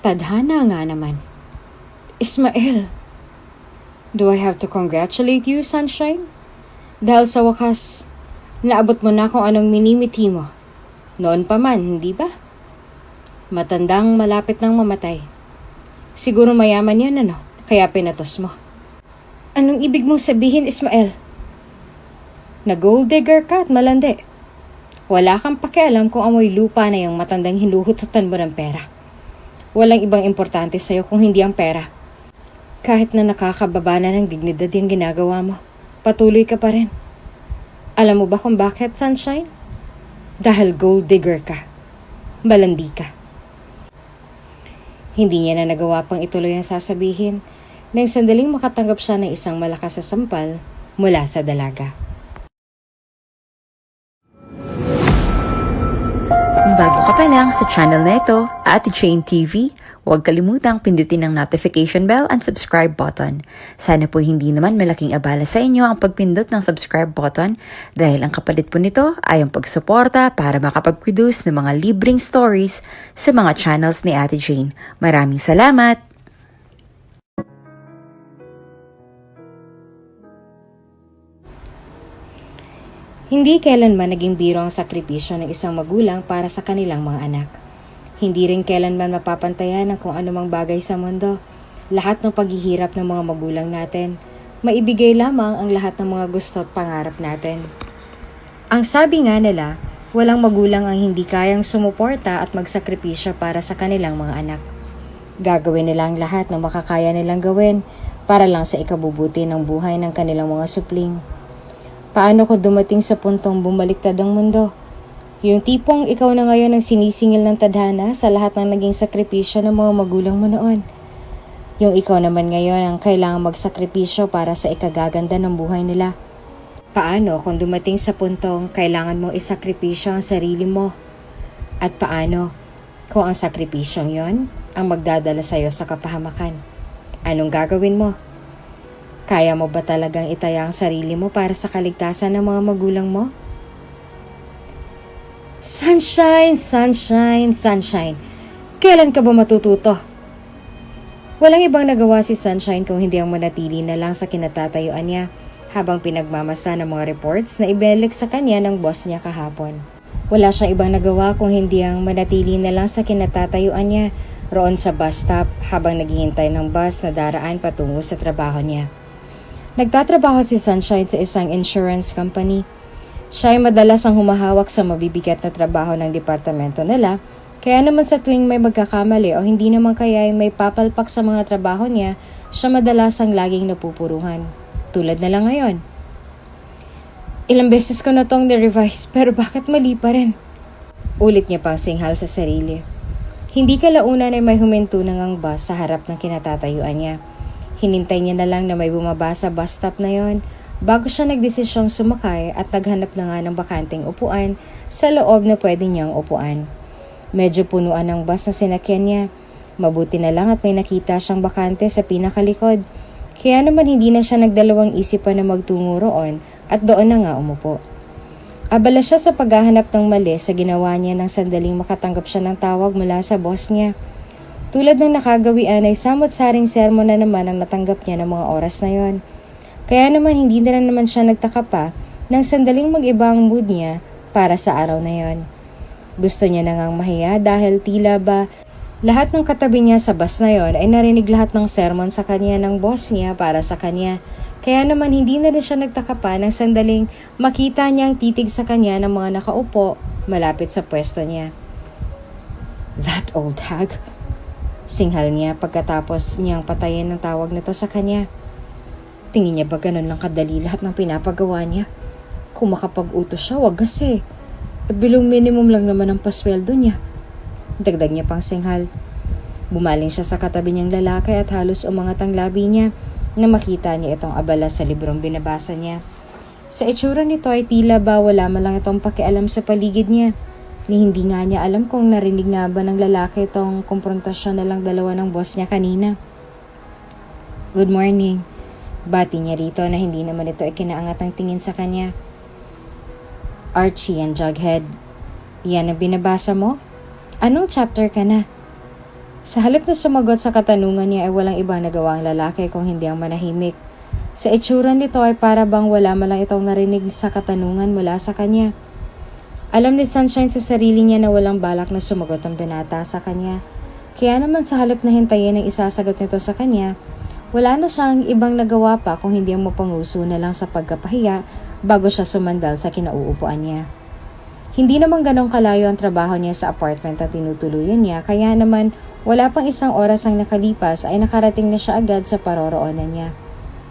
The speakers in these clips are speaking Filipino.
Tadhana nga naman. Ismael, do I have to congratulate you, Sunshine? Dahil sa wakas, naabot mo na kung anong minimiti mo. Noon pa man, hindi ba? Matandang malapit nang mamatay. Siguro mayaman yan, ano? Kaya pinatos mo. Anong ibig mong sabihin, Ismael? Na gold digger ka at malandi. Wala kang pakialam kung amoy lupa na yung matandang hinuhututan mo ng pera. Walang ibang importante sa'yo kung hindi ang pera. Kahit na nakakababa na ng dignidad yung ginagawa mo, patuloy ka pa rin. Alam mo ba kung bakit, Sunshine? Dahil gold digger ka. Malandi ka. Hindi niya na nagawa pang ituloy ang sasabihin nang sandaling makatanggap siya ng isang malakas na sampal mula sa dalaga. Kung bago ka pa lang sa channel na ito, Ate Jane TV, huwag kalimutang pindutin ang notification bell and subscribe button. Sana po hindi naman malaking abala sa inyo ang pagpindot ng subscribe button dahil ang kapalit po nito ay ang pagsuporta para makapag-produce ng mga libreng stories sa mga channels ni Ate Jane. Maraming salamat! Hindi kailanman naging biro ang sakripisyo ng isang magulang para sa kanilang mga anak. Hindi rin kailanman mapapantayan ng kung anumang bagay sa mundo. Lahat ng paghihirap ng mga magulang natin, maibigay lamang ang lahat ng mga gusto at pangarap natin. Ang sabi nga nila, walang magulang ang hindi kayang sumuporta at magsakripisyo para sa kanilang mga anak. Gagawin nila ang lahat ng makakaya nilang gawin para lang sa ikabubuti ng buhay ng kanilang mga supling. Paano kung dumating sa puntong bumaliktad ang mundo? Yung tipong ikaw na ngayon ang sinisingil ng tadhana sa lahat ng naging sakripisyo ng mga magulang mo noon. Yung ikaw naman ngayon ang kailangang magsakripisyo para sa ikagaganda ng buhay nila. Paano kung dumating sa puntong kailangan mong isakripisyo ang sarili mo? At paano kung ang sakripisyong yon ang magdadala sa'yo sa kapahamakan? Anong gagawin mo? Kaya mo ba talagang itaya ang sarili mo para sa kaligtasan ng mga magulang mo? Sunshine, sunshine, sunshine. Kailan ka ba matututo? Walang ibang nagawa si Sunshine kung hindi ang manatili na lang sa kinatatayuan niya habang pinagmamasa ng mga reports na ibinalik sa kanya ng boss niya kahapon. Wala siyang ibang nagawa kung hindi ang manatili na lang sa kinatatayuan niya roon sa bus stop habang naghihintay ng bus na daraan patungo sa trabaho niya. Nagtatrabaho si Sunshine sa isang insurance company. Siya ay madalas ang humahawak sa mabibigat na trabaho ng departamento nila, kaya naman sa tuwing may magkakamali o hindi naman kaya ay may papalpak sa mga trabaho niya, siya madalas ang laging napupuruhan. Tulad na lang ngayon. Ilang beses ko na tong ni-revise pero bakit mali pa rin? Ulit niya pang singhal sa sarili. Hindi kalaunan ay may huminto ng ang bus sa harap ng kinatatayuan niya. Hinintay niya na lang na may bumaba sa bus stop na yon bago siya nagdesisyong sumakay at naghanap na nga ng bakanteng upuan sa loob na pwede niyang upuan. Medyo punuan ang bus na sinakyan niya. Mabuti na lang at may nakita siyang bakante sa pinakalikod. Kaya naman hindi na siya nagdalawang isip pa na magtungo roon at doon na nga umupo. Abala siya sa paghahanap ng mali sa ginawa niya nang sandaling makatanggap siya ng tawag mula sa boss niya. Tulad ng nakagawian ay samot-saring sermon na naman ang natanggap niya ng mga oras na yon. Kaya naman hindi na naman siya nagtaka pa nang sandaling mag-iba ang mood niya para sa araw na yon. Gusto niya na ngang mahiya dahil tila ba lahat ng katabi niya sa bus na yon ay narinig lahat ng sermon sa kanya ng boss niya para sa kanya. Kaya naman hindi na rin siya nagtaka pa nang sandaling makita niyang titig sa kanya ng mga nakaupo malapit sa pwesto niya. That old hag! Singhal niya pagkatapos niyang patayin ng tawag nito sa kanya. Tingin niya ba ganun lang kadali lahat ng pinapagawa niya? Kung makapag-utos siya, wag kasi. Bilong minimum lang naman ang pasweldo niya. Dagdag niya pang singhal. Bumaling siya sa katabi niyang lalaki at halos umangat ang labi niya na makita niya itong abala sa librong binabasa niya. Sa itsura nito ay tila ba wala man lang itong pakialam sa paligid niya. Ni hindi nga niya alam kung narinig nga ba ng lalaki itong komprontasyon na lang dalawa ng boss niya kanina. Good morning. Bati niya rito na hindi naman ito ikinaangat ang tingin sa kanya. Archie and Jughead. Yan ang binabasa mo? Anong chapter ka na? Sa halip na sumagot sa katanungan niya ay walang ibang nagawa ang lalaki kung hindi ang manahimik. Sa itsura nito ay para bang wala man lang itong narinig sa katanungan mula sa kanya. Alam ni Sunshine sa sarili niya na walang balak na sumagot ang binata sa kanya. Kaya naman sa halip na hintayin ang isasagot nito sa kanya, wala na siyang ibang nagawa pa kung hindi ang mapanguso na lang sa pagkapahiya bago siya sumandal sa kinauupuan niya. Hindi naman ganong kalayo ang trabaho niya sa apartment na tinutuluyan niya, kaya naman wala pang isang oras ang nakalipas ay nakarating na siya agad sa paroroonan niya.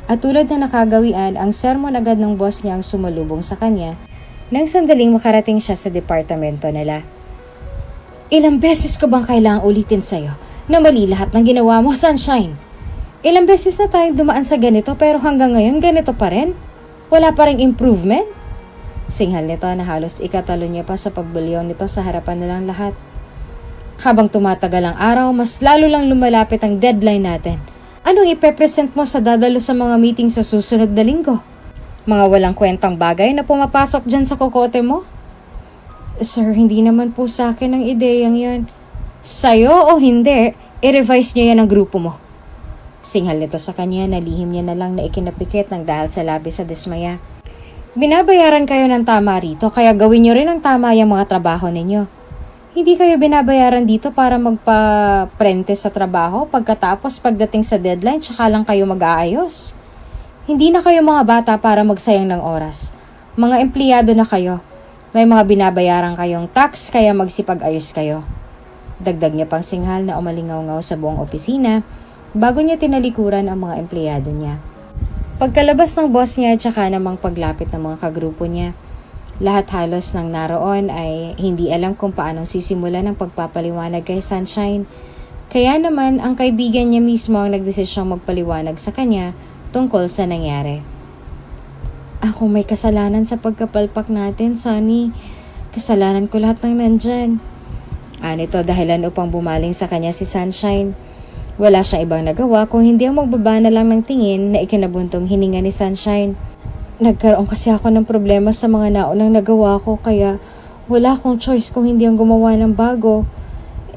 At tulad na nakagawian, ang sermon agad ng boss niya ang sumalubong sa kanya nang sandaling makarating siya sa departamento nila. Ilang beses ko bang kailangang ulitin sa'yo na mali lahat ng ginawa mo, Sunshine? Ilang beses na tayong dumaan sa ganito pero hanggang ngayon ganito pa rin? Wala pa ring improvement? Singhal nito na halos ikatalo niya pa sa pagbulyaw nito sa harapan nilang lahat. Habang tumatagal ang araw, mas lalo lang lumalapit ang deadline natin. Anong ipepresent mo sa dadalo sa mga meeting sa susunod na linggo? Mga walang kwentang bagay na pumapasok dyan sa kokote mo? Sir, hindi naman po sa akin ang ideyang yan. Sa'yo o hindi, i-revise niyo yan ang grupo mo. Singhal nito sa kanya na lihim niya na lang na ikinapikit ng dahil sa labis sa dismaya. Binabayaran kayo ng tama rito, kaya gawin niyo rin ang tama yung mga trabaho ninyo. Hindi kayo binabayaran dito para magpa-prente sa trabaho, pagkatapos pagdating sa deadline tsaka lang kayo mag-aayos. Hindi na kayo mga bata para magsayang ng oras. Mga empleyado na kayo. May mga binabayaran kayong tax kaya magsipag-ayos kayo. Dagdag niya pang singhal na umalingaw-ngaw sa buong opisina bago niya tinalikuran ang mga empleyado niya. Pagkalabas ng boss niya at saka namang paglapit ng mga kagrupo niya, lahat halos ng naroon ay hindi alam kung paanong sisimulan ang pagpapaliwanag kay Sunshine. Kaya naman ang kaibigan niya mismo ang nagdesisyong magpaliwanag sa kanya tungkol sa nangyari. Ako may kasalanan sa pagkapalpak natin, Sunny. Kasalanan ko lahat ng nandyan. Anito dahilan upang bumaling sa kanya si Sunshine. Wala siyang ibang nagawa kung hindi ang magbaba na lang ng tingin na ikinabuntong hininga ni Sunshine. Nagkaroon kasi ako ng problema sa mga naunang nagawa ko kaya wala akong choice kung hindi ang gumawa ng bago.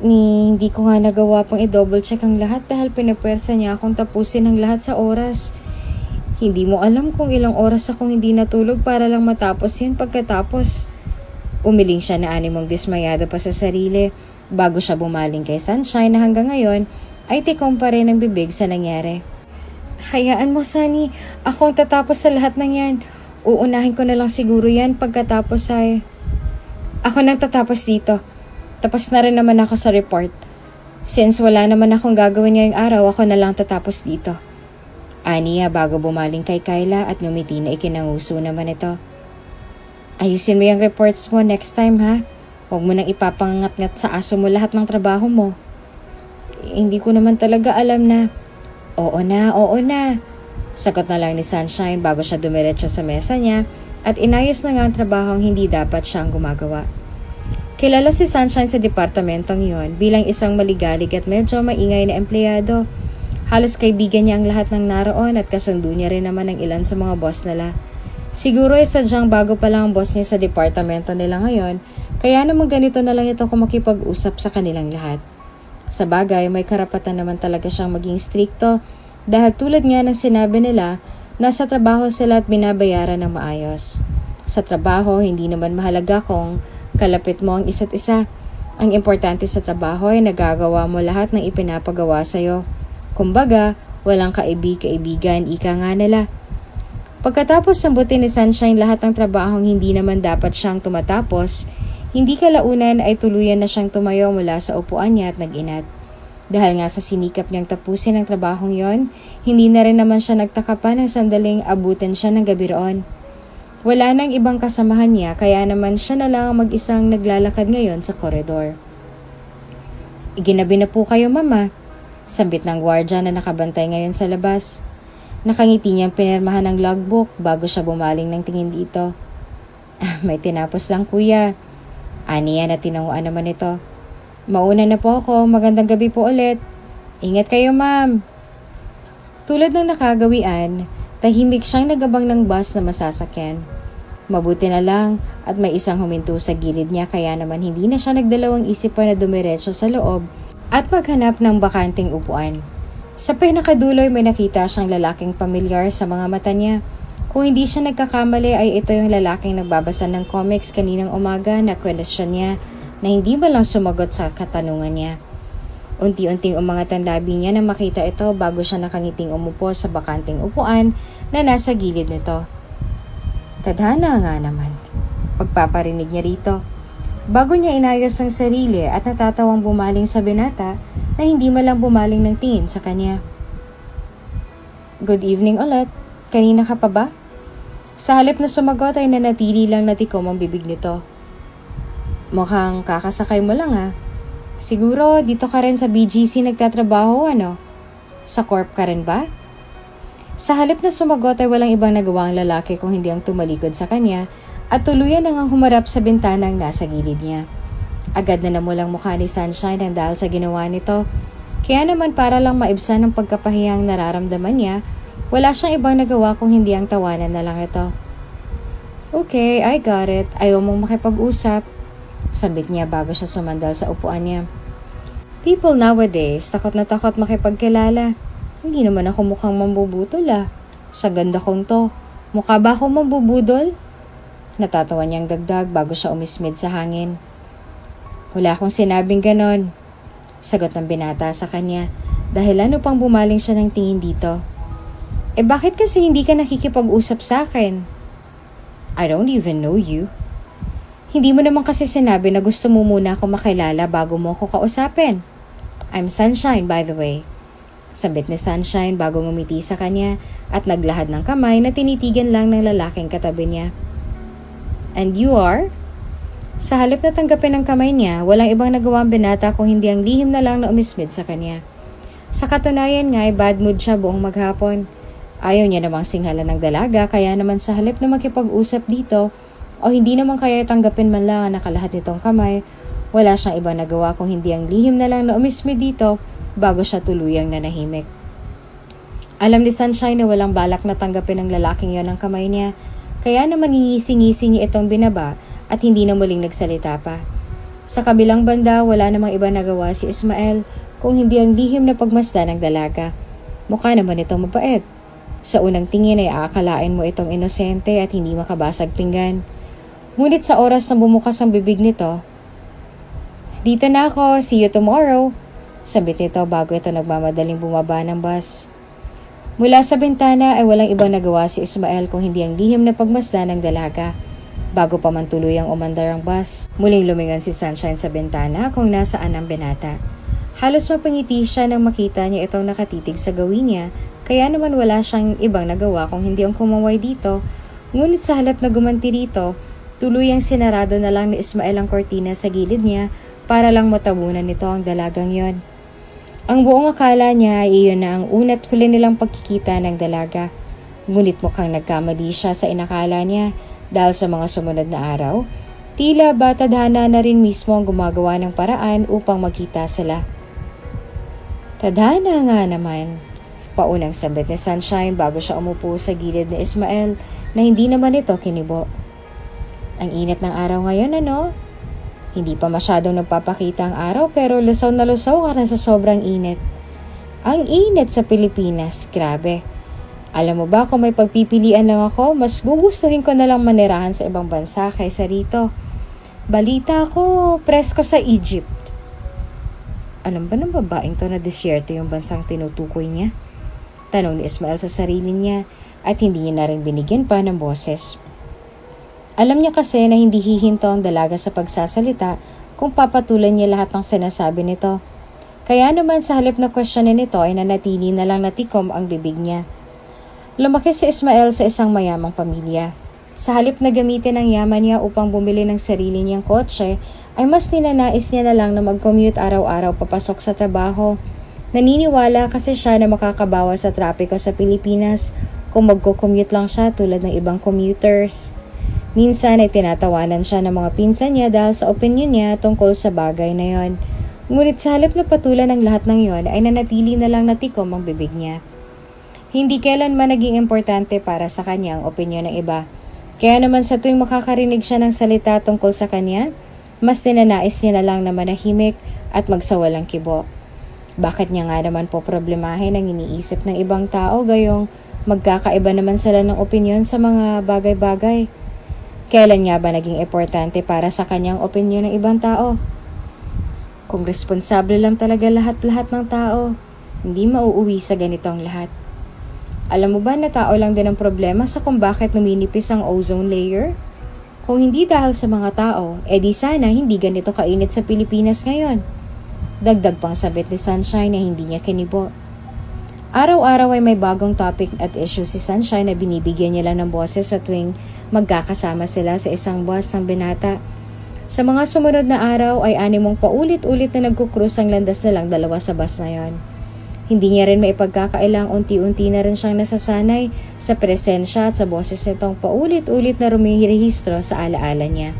Hindi ko nga nagawa pang i-double check ang lahat dahil pinapwersa niya akong tapusin ang lahat sa oras. Hindi mo alam kung ilang oras akong hindi natulog para lang matapos yan pagkatapos. Umiling siya na animong dismayado pa sa sarili bago siya bumaling kay Sunshine na hanggang ngayon ay tikom pa rin ang bibig sa nangyari. Hayaan mo, Sunny. Ako ang tatapos sa lahat ng yan. Uunahin ko na lang siguro yan pagkatapos ay... Ako nang tatapos dito. Tapos na rin naman ako sa report. Since wala naman akong gagawin ngayong araw, ako na lang tatapos dito. Aniya bago bumaling kay Kyla at ngumiti na ikinanguso naman ito. Ayusin mo yung reports mo next time, ha? Huwag mo nang ipapangat-ngat sa aso mo lahat ng trabaho mo. Hindi ko naman talaga alam na. Oo na. Sagot na lang ni Sunshine bago siya dumiretso sa mesa niya at inayos na nga ang trabahong hindi dapat siyang gumagawa. Kilala si Sunshine sa departamentong yon bilang isang maligalig at medyo maingay na empleyado. Halos kaibigan niya ang lahat ng naroon at kasundo niya rin naman ang ilan sa mga boss nila. Siguro ay sadyang bago pa lang ang boss niya sa departamento nila ngayon, kaya naman ganito na lang ito kung makipag-usap sa kanilang lahat. Sa bagay, may karapatan naman talaga siyang maging strikto dahil tulad nga ng sinabi nila, nasa trabaho sila at binabayaran ng maayos. Sa trabaho, hindi naman mahalaga kung kalapit mo ang isa't isa. Ang importante sa trabaho ay nagagawa mo lahat ng ipinapagawa sa'yo. Kumbaga, walang kaibigan, ika nga nila. Pagkatapos sambutin ni Sunshine lahat ng trabahong hindi naman dapat siyang tumatapos, hindi kalaunan ay tuluyan na siyang tumayo mula sa upuan niya at nag-inat. Dahil nga sa sinikap niyang tapusin ang trabahong yon, hindi na rin naman siya nagtaka pa ng sandaling abutin siya ng gabi roon. Wala nang ibang kasamahan niya kaya naman siya na lang mag-isang naglalakad ngayon sa koridor. Iginabi na po kayo, Mama. Sambit ng gwardya na nakabantay ngayon sa labas. Nakangiti niyang pinirmahan ng logbook bago siya bumaling ng tingin dito. May tinapos lang, Kuya. Aniya na tinanguan naman ito. Mauna na po ako. Magandang gabi po ulit. Ingat kayo, Ma'am. Tulad ng nakagawian, tahimik siyang nagabang ng bus na masasakyan. Mabuti na lang at may isang huminto sa gilid niya kaya naman hindi na siya nagdalawang isip pa na dumiretso sa loob at maghanap ng bakanting upuan. Sa pinakaduloy may nakita siyang lalaking pamilyar sa mga mata niya. Kung hindi siya nagkakamali ay ito yung lalaking nagbabasa ng comics kaninang umaga na question niya na hindi ba lang sumagot sa katanungan niya. Unti-unting umangat ang labi niya na makita ito bago siya nakangiting umupo sa bakanting upuan na nasa gilid nito. Tadhana nga naman. Pagpaparinig niya rito. Bago niya inayos ang sarili at natatawang bumaling sa binata na hindi malang bumaling ng tingin sa kanya. Good evening ulit. Kanina ka pa ba? Sa halip na sumagot ay nanatili lang natikom ang bibig nito. Mukhang kakasakay mo lang ha. Siguro dito ka rin sa BGC nagtatrabaho ano? Sa corp ka rin ba? Sa halip na sumagot ay walang ibang nagawa ang lalaki kung hindi ang tumalikod sa kanya at tuluyan nang humarap sa bintanang nasa gilid niya. Agad na namulang mukha ni Sunshine ang dahil sa ginawa nito. Kaya naman para lang maibsan ang pagkapahiyang nararamdaman niya, wala siyang ibang nagawa kung hindi ang tawanan na lang ito. Okay, I got it. Ayaw mong makipag-usap. Sabit niya bago siya sumandal sa upuan niya. People nowadays, takot na takot makipagkilala. Hindi naman ako mukhang mambubutol ah. Sa ganda kong to. Mukha ba ako mambubudol? Natatawa niyang dagdag bago siya umismid sa hangin. Wala akong sinabing ganon. Sagot ng binata sa kanya dahil ano pang bumaling siya ng tingin dito. Eh bakit kasi hindi ka nakikipag-usap sa akin? I don't even know you. Hindi mo naman kasi sinabi na gusto mo muna ako makilala bago mo ako kausapin. I'm Sunshine by the way. Sabit ni Sunshine bago ngumiti sa kanya at naglahad ng kamay na tinitigan lang ng lalaking katabi niya. And you are? Sa halip na tanggapin ang kamay niya, walang ibang nagawa ang binata kung hindi ang lihim na lang na umismid sa kanya. Sa katunayan nga ay bad mood siya buong maghapon. Ayaw niya namang singhalan ng dalaga kaya naman sa halip na makipag-usap dito o hindi naman kaya tanggapin man lang ang nakalahat nitong kamay, wala siyang ibang nagawa kung hindi ang lihim na lang na umismid dito bago siya tuluyang nanahimik. Alam ni Sunshine na walang balak na tanggapin ng lalaking yon ang kamay niya, kaya naman ngingisi-ngisi niya itong binaba at hindi na muling nagsalita pa. Sa kabilang banda, wala namang iba nagawa si Ismael kung hindi ang lihim na pagmasdan ng dalaga. Mukha naman ito mabait. Sa unang tingin ay aakalain mo itong inosente at hindi makabasag pinggan. Ngunit sa oras na bumukas ang bibig nito, dito na ako, see you tomorrow. Sabit nito bago ito nagmamadaling bumaba ng bus. Mula sa bintana ay walang ibang nagawa si Ismael kung hindi ang lihim na pagmasdan ng dalaga. Bago pa man tuluyang umandar ang bus, muling lumingon si Sunshine sa bintana kung nasaan ang binata. Halos mapangiti siya nang makita niya itong nakatitig sa gawin niya, kaya naman wala siyang ibang nagawa kung hindi ang kumaway dito. Ngunit sa halip na gumanti rito, tuluyang sinarado na lang ni Ismael ang kortina sa gilid niya para lang matabunan nito ang dalagang yon. Ang buong akala niya ay iyon na ang una't huli nilang pagkikita ng dalaga. Ngunit mukhang nagkamali siya sa inakala niya dahil sa mga sumunod na araw, tila ba tadhana na rin mismo ang gumagawa ng paraan upang magkita sila. Tadhana nga naman. Paunang sabit ni Sunshine bago siya umupo sa gilid ni Ismael na hindi naman ito kinibo. Ang init ng araw ngayon ano? Hindi pa masyadong nagpapakita ang araw pero lusaw na lusaw ka na sa sobrang init. Ang init sa Pilipinas, grabe. Alam mo ba kung may pagpipilian lang ako, mas gugustuhin ko na lang manirahan sa ibang bansa kaysa rito. Balita ko, presko sa Egypt. Alam ba ng babaeng to na disyerto yung bansang tinutukoy niya? Tanong ni Ismael sa sarili niya at hindi niya na rin binigyan pa ng boses. Alam niya kasi na hindi hihinto ang dalaga sa pagsasalita kung papatulan niya lahat ng sinasabi nito. Kaya naman sa halip na questionin nito ay nanatili na lang natikom ang bibig niya. Lumaki si Ismael sa isang mayamang pamilya. Sa halip na gamitin ang yaman niya upang bumili ng sarili niyang kotse, ay mas ninanais niya na lang na mag-commute araw-araw papasok sa trabaho. Naniniwala kasi siya na makakabawas sa trapiko sa Pilipinas kung magko-commute lang siya tulad ng ibang commuters. Minsan ay tinatawanan siya ng mga pinsan niya dahil sa opinion niya tungkol sa bagay na yon. Ngunit sa halip na patulan ng lahat ng yon ay nanatili na lang natikom ang bibig niya. Hindi kailanman naging importante para sa kanya ang opinyon ng iba. Kaya naman sa tuwing makakarinig siya ng salita tungkol sa kanya, mas ninanais niya na lang na manahimik at magsawalang kibo. Bakit niya nga naman po problemahin ang iniisip ng ibang tao gayong magkakaiba naman sila ng opinyon sa mga bagay-bagay? Kailan nga ba naging importante para sa kanyang opinyon ng ibang tao? Kung responsable lang talaga lahat-lahat ng tao, hindi mauuwi sa ganitong lahat. Alam mo ba na tao lang din ang problema sa kung bakit numinipis ang ozone layer? Kung hindi dahil sa mga tao, edi sana hindi ganito kainit sa Pilipinas ngayon. Dagdag pang sabit ni Sunshine na hindi niya kinibo. Araw-araw ay may bagong topic at issue si Sunshine na binibigyan niya lang ng boses sa tuwing magkakasama sila sa isang bus ng binata. Sa mga sumunod na araw ay animong paulit-ulit na nagkukrus ang landas na lang dalawa sa bus na yon. Hindi niya rin maipagkakailang unti-unti na rin siyang nasasanay sa presensya at sa boses nitong paulit-ulit na rumihirehistro sa alaala niya.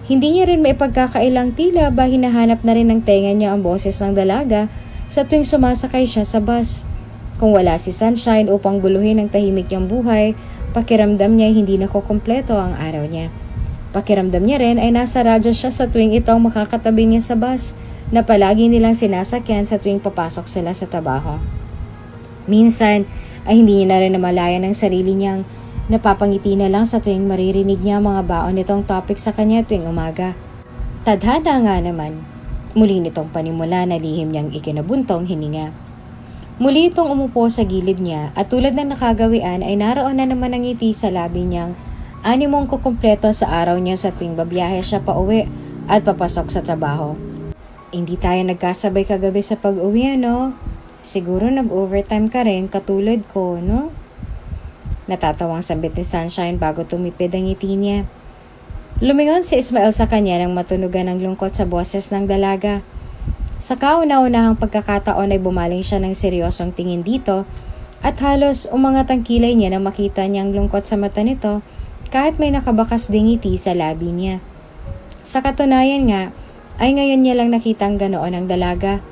Hindi niya rin maipagkakailang tila ba hinahanap na rin ng tenga niya ang boses ng dalaga sa tuwing sumasakay siya sa bus. Kung wala si Sunshine upang guluhin ang tahimik niyang buhay, pakiramdam niya ay hindi nakukumpleto ang araw niya. Pakiramdam niya rin ay nasa radyo siya sa tuwing ito ang makakatabi niya sa bus na palagi nilang sinasakyan sa tuwing papasok sila sa trabaho. Minsan ay hindi niya na rin namalayan ang sarili niyang napapangiti na lang sa tuwing maririnig niya mga baon nitong topic sa kanya tuwing umaga. Tadhana nga naman, muli nitong panimula na lihim niyang ikinabuntong hininga. Muli itong umupo sa gilid niya at tulad ng nakagawian ay naroon na naman ang ngiti sa labi niyang animong kukumpleto sa araw niya sa tuwing babiyahe siya pa uwi at papasok sa trabaho. Hindi tayo nagkasabay kagabi sa pag-uwi, no? Siguro nag-overtime ka rin katulad ko, no? Natatawang sambit ni Sunshine bago tumipid ang ngiti niya. Lumingon si Ismael sa kanya nang matunugan ng lungkot sa boses ng dalaga. Sa kauna-unahang pagkakataon ay bumaling siya ng seryosong tingin dito at halos umangat ang kilay niya nang makita niyang lungkot sa mata nito kahit may nakabakas ding ngiti sa labi niya. Sa katunayan nga, ay ngayon niya lang nakitang ganoon ang dalaga.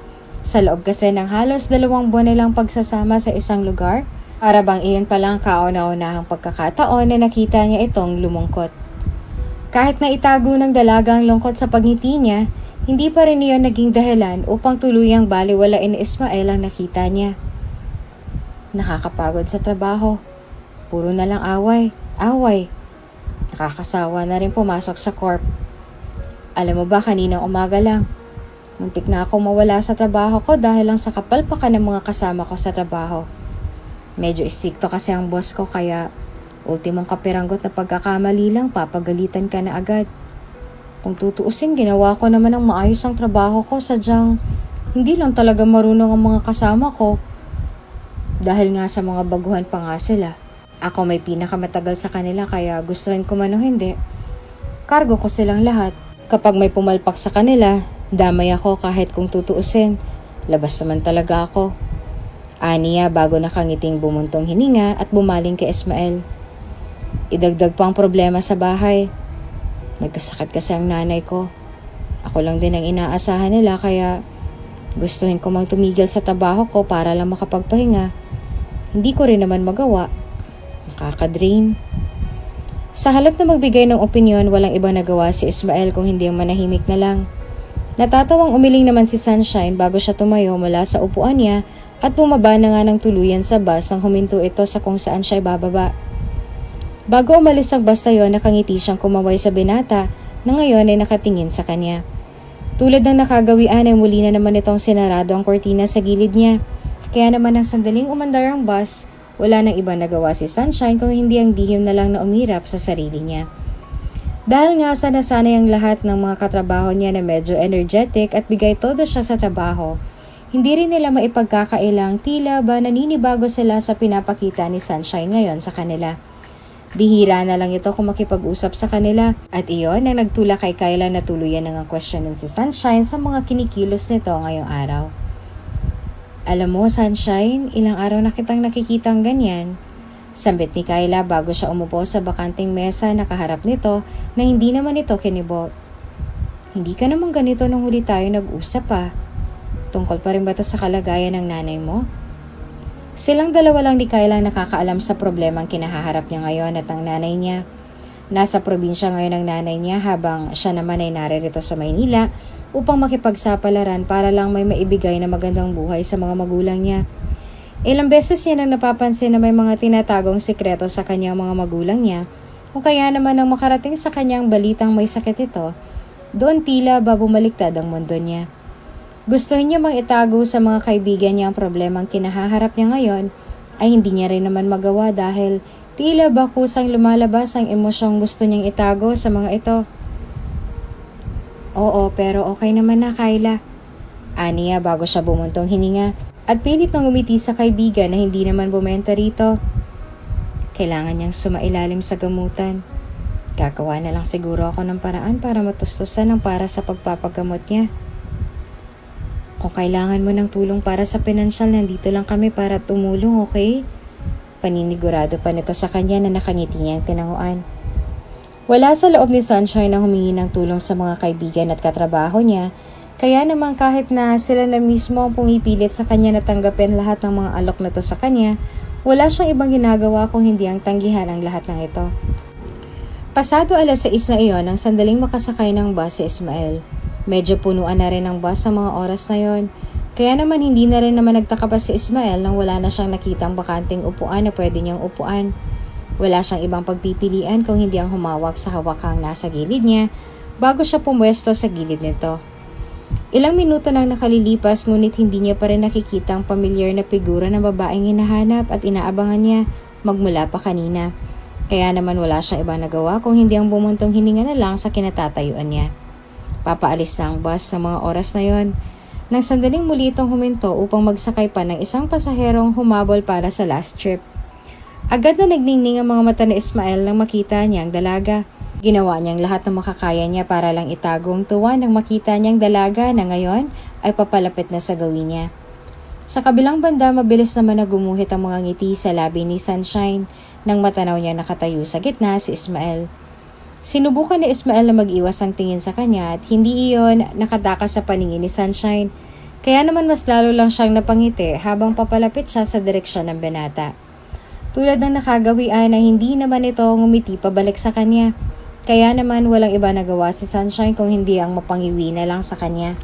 Sa loob kasi ng halos 2 buwan nilang pagsasama sa isang lugar, para bang iyon palang kauna-unahang pagkakataon na nakita niya itong lumungkot. Kahit na itago ng dalaga ang lungkot sa pagngiti niya, hindi pa rin iyon naging dahilan upang tuluyang baliwalain ni Ismael ang nakita niya. Nakakapagod sa trabaho. Puro na lang away. Nakakasawa na rin pumasok sa corp. Alam mo ba kaninang umaga lang, muntik na ako mawala sa trabaho ko dahil lang sa kapalpakan ng mga kasama ko sa trabaho. Medyo istrikto kasi ang boss ko kaya ultimong kapiranggot na pagkakamali lang papagalitan ka na agad. Kung tutuusin, ginawa ko naman ang maayos ang trabaho ko sadyang hindi lang talaga marunong ang mga kasama ko. Dahil nga sa mga baguhan pa nga sila. Ako may pinakamatagal sa kanila kaya gustuhin ko man o hindi. Kargo ko silang lahat. Kapag may pumalpak sa kanila, damay ako kahit kung tutuusin. Labas naman talaga ako. Aniya bago nakangiting bumuntong hininga at bumaling kay Ismael. Idagdag pa ang problema sa bahay. Nagkasakit kasi ang nanay ko. Ako lang din ang inaasahan nila kaya gustuhin ko mang tumigil sa trabaho ko para lang makapagpahinga. Hindi ko rin naman magawa. Nakaka-drain. Sa halip na magbigay ng opinyon, walang ibang nagawa si Ismael kung hindi ang manahimik na lang. Natatawang umiling naman si Sunshine bago siya tumayo mula sa upuan niya at bumaba na nga ng tuluyan sa bus nang huminto ito sa kung saan siya bababa. Bago umalis ang bus na yun, nakangiti siyang kumaway sa binata na ngayon ay nakatingin sa kanya. Tulad ng nakagawian ay muli na naman itong sinarado ang kortina sa gilid niya. Kaya naman ang sandaling umandar ang bus, wala nang ibang nagawa si Sunshine kung hindi ang lihim na lang na umirap sa sarili niya. Dahil nga sa nasanay ang lahat ng mga katrabaho niya na medyo energetic at bigay todo siya sa trabaho, hindi rin nila maipagkakailang tila ba naninibago sila sa pinapakita ni Sunshine ngayon sa kanila. Bihira na lang ito kung makipag-usap sa kanila at iyon ang nagtulak kay Kyla na tuluyan ng questionin si Sunshine sa mga kinikilos nito ngayong araw. Alam mo, Sunshine, ilang araw na kitang nakikitang ganyan. Sambit ni Kyla bago siya umupo sa bakanting mesa na kaharap nito na hindi naman ito kinibot. Hindi ka naman ganito nung huli tayo nag-usap Tungkol pa rin ba ito sa kalagayan ng nanay mo? Silang dalawa lang ni Kyla ang nakakaalam sa problemang kinahaharap niya ngayon at ang nanay niya. Nasa probinsya ngayon ang nanay niya habang siya naman ay naririto sa Maynila upang makipagsapalaran para lang may maibigay na magandang buhay sa mga magulang niya. Ilang beses niya nang napapansin na may mga tinatagong sikreto sa kanyang mga magulang niya, o kaya naman nang makarating sa kanyang balitang may sakit ito, doon tila ba bumaliktad ang mundo niya. Gustuhin niya mang itago sa mga kaibigan niya ang problemang kinahaharap niya ngayon, ay hindi niya rin naman magawa dahil tila ba kusang lumalabas ang emosyong gusto niyang itago sa mga ito. Oo, pero okay naman na, Kyla. Aniya bago siya bumuntong hininga at pilit nang umiti sa kaibigan na hindi naman bumenta rito. Kailangan niyang sumailalim sa gamutan. Gagawa na lang siguro ako ng paraan para matustusan ang para sa pagpapagamot niya. Kung kailangan mo ng tulong para sa pinansyal, nandito lang kami para tumulong, okay? Paninigurado pa nito sa kanya na nakangiti niyang tinanguan. Wala sa loob ni Sunshine na humingi ng tulong sa mga kaibigan at katrabaho niya, kaya naman kahit na sila na mismo ang pumipilit sa kanya na tanggapin lahat ng mga alok na to sa kanya, wala siyang ibang ginagawa kung hindi ang tanggihan ang lahat ng ito. Pasado 6:00 na iyon nang sandaling makasakay ng bus si Ismael. Medyo punuan na rin ang bus sa mga oras na yon, kaya naman hindi na rin naman nagtaka pa si Ismael nang wala na siyang nakitang bakanting upuan na pwede niyang upuan. Wala siyang ibang pagpipilian kung hindi ang humawak sa hawakang nasa gilid niya bago siya pumwesto sa gilid nito. Ilang minuto nang nakalilipas ngunit hindi niya pa rin nakikita ang pamilyar na figura ng babaeng hinahanap at inaabangan niya magmula pa kanina. Kaya naman wala siyang ibang nagawa kung hindi ang bumuntong hininga na lang sa kinatatayuan niya. Papaalis na ang bus sa mga oras na yon nang sandaling muli itong huminto upang magsakay pa ng isang pasaherong humabol para sa last trip. Agad na nagningning ang mga mata ni Ismael nang makita niya ang dalaga. Ginawa niyang lahat ng makakaya niya para lang itago ang tuwa nang makita niyang dalaga na ngayon ay papalapit na sa gawin niya. Sa kabilang banda, mabilis naman na gumuhit ang mga ngiti sa labi ni Sunshine nang matanaw niya nakatayo sa gitna si Ismael. Sinubukan ni Ismael na mag-iwas ang tingin sa kanya at hindi iyon nakatakas sa paningin ni Sunshine. Kaya naman mas lalo lang siyang napangiti habang papalapit siya sa direksyon ng binata. Tulad ng nakagawian na hindi naman ito ngumiti pabalik sa kanya. Kaya naman walang iba nagawa si Sunshine kung hindi ang mapangiwi na lang sa kanya.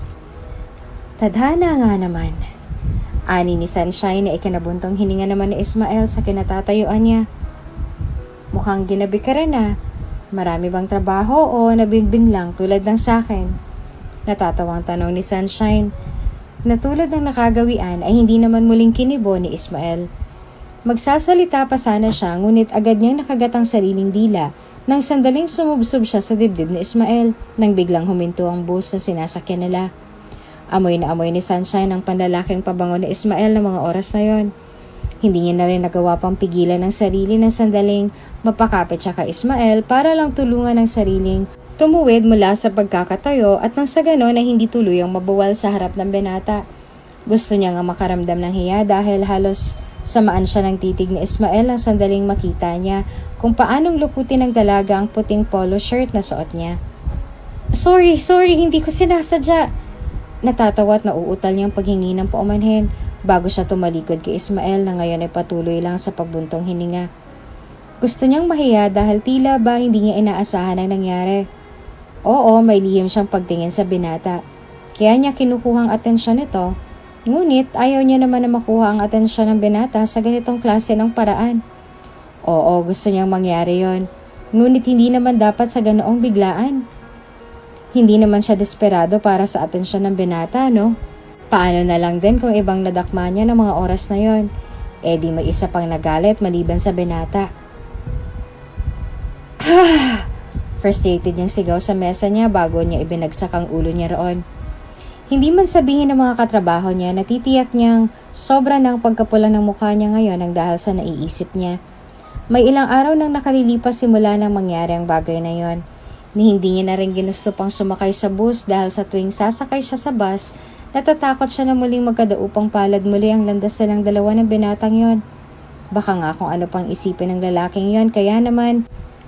Tadhana nga naman. Ani ni Sunshine na ikinabuntong hininga naman ni Ismael sa kinatatayuan niya. Mukhang ginabi ka rin na. Marami bang trabaho o nabinbin lang tulad ng sakin? Natatawang tanong ni Sunshine na tulad ng nakagawian ay hindi naman muling kinibo ni Ismael. Magsasalita pa sana siya ngunit agad niyang nakagat ang sariling dila nang sandaling sumubsob siya sa dibdib ni Ismael nang biglang huminto ang bus na sinasakyan nila. Amoy na amoy ni Sunshine ang panlalaking pabango ni Ismael ng mga oras na yon. Hindi niya na rin nagawa pang pigilan ng sarili ng sandaling mapakapit siya kay Ismael para lang tulungan ng sariling tumuwid mula sa pagkakatayo at nang sa ganon ay hindi tuluyang mabuwal sa harap ng binata. Gusto niya nga makaramdam ng hiya dahil halos samaan siya ng titig ni Ismael nang sandaling makita niya kung paanong luputin ng dalaga ang puting polo shirt na suot niya. Sorry, hindi ko sinasadya. Natatawa at nauutal niyang paghingi ng paumanhin bago siya tumalikod kay Ismael na ngayon ay patuloy lang sa pagbuntong hininga. Gusto niyang mahiya dahil tila ba hindi niya inaasahan ang nangyari. Oo, may lihim siyang pagtingin sa binata. Kaya niya kinukuhang atensyon nito. Ngunit ayaw niya naman na makuha ang atensyon ng binata sa ganitong klase ng paraan. Oo, gusto niyang mangyari yon. Ngunit hindi naman dapat sa ganoong biglaan. Hindi naman siya desperado para sa atensyon ng binata, no? Paano na lang din kung ibang nadakma niya ng mga oras na yon? Eh di may isa pang nagalit maliban sa binata. Frustrated niyang sigaw sa mesa niya bago niya ibinagsak ang ulo niya roon. Hindi man sabihin ng mga katrabaho niya, natitiyak niyang sobra ng pagkapula ng mukha niya ngayon ang dahil sa naiisip niya. May ilang araw nang nakalilipas simula nang mangyari ang bagay na yon. Ni hindi niya na rin ginusto pang sumakay sa bus dahil sa tuwing sasakay siya sa bus, natatakot siya na muling magkadaupang palad muli ang landas silang dalawa ng binatang yon. Baka nga kung ano pang isipin ng lalaking yon, kaya naman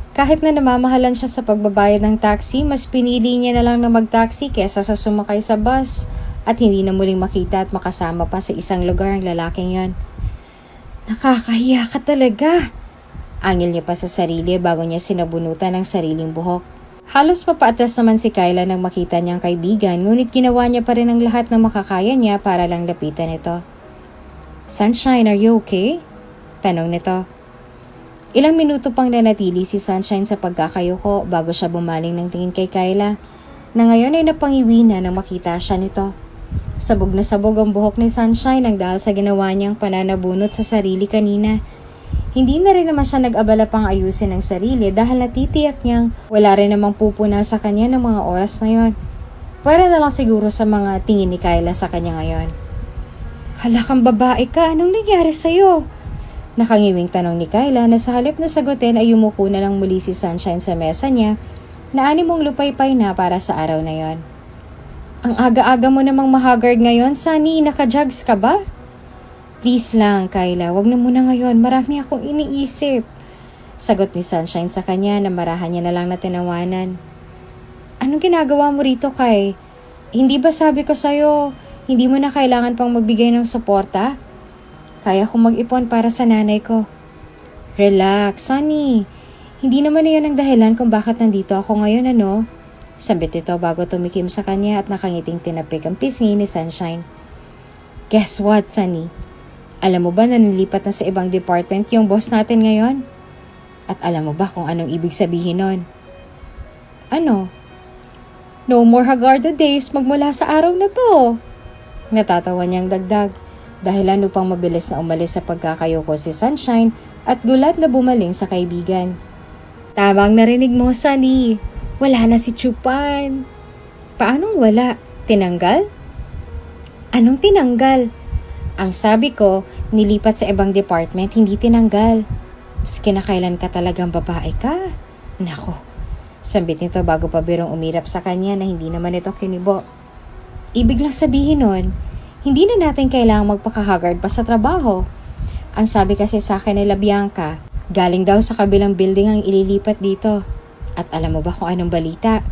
kahit na namamahalan siya sa pagbabayad ng taxi, mas pinili niya na lang na mag-taxi kesa sa sumakay sa bus at hindi na muling makita at makasama pa sa isang lugar ang lalaking yon. Nakakahiya ka talaga. Angil niya pa sa sarili bago niya sinabunutan ang sariling buhok. Halos papaatas naman si Kyla nang makita niyang kaibigan, ngunit ginawa niya pa rin ang lahat ng makakaya niya para lang lapitan ito. Sunshine, are you okay? Tanong nito. Ilang minuto pang nanatili si Sunshine sa pagkakayuko bago siya bumaling ng tingin kay Kyla, na ngayon ay napangiwi na nang makita siya nito. Sabog na sabog ang buhok ni Sunshine nang dahil sa ginawa niyang pananabunot sa sarili kanina. Hindi na rin naman siya nag-abala pang ayusin ang sarili dahil natitiyak niyang wala rin namang pupuna sa kanya ng mga oras na yon. Para na lang siguro sa mga tingin ni Kyla sa kanya ngayon. Hala kang babae ka, anong nangyari sa'yo? Nakangiwing tanong ni Kyla na sa halip na sagutin ay yumuko na lang muli si Sunshine sa mesa niya na animong lupaypay na para sa araw na yon. Ang aga-aga mo namang mahagard ngayon, Sunny, naka-jugs ka ba? Please lang, Kyla, wag na muna ngayon. Marami akong iniisip. Sagot ni Sunshine sa kanya na marahan niya na lang na tinawanan. Anong ginagawa mo rito, Kay? Hindi ba sabi ko sa'yo, hindi mo na kailangan pang magbigay ng suporta? Kaya kong mag-ipon para sa nanay ko. Relax, Sunny. Hindi naman na yun ang dahilan kung bakit nandito ako ngayon, ano? Sabit ito bago tumikim sa kanya at nakangiting tinapik ang pisngi ni Sunshine. Guess what, Sunny? Alam mo ba na nilipat na sa ibang department yung boss natin ngayon? At alam mo ba kung anong ibig sabihin nun? Ano? No more Hagardo days magmula sa araw na to. Natatawa niyang dagdag dahil ano pang mabilis na umalis sa pagkakayoko si Sunshine at gulat na bumaling sa kaibigan. Tamang narinig mo, Sunny. Wala na si Chupan. Paanong wala? Tinanggal? Anong tinanggal? Ang sabi ko, nilipat sa ibang department, hindi tinanggal. Maski na kailan ka talagang babae ka. Nako, sambit nito bago pa birong umirap sa kanya na hindi naman ito kinibo. Ibig lang sabihin nun, hindi na natin kailangang magpakahagard pa sa trabaho. Ang sabi kasi sa akin nila Bianca, galing daw sa kabilang building ang ililipat dito. At alam mo ba kung anong balita?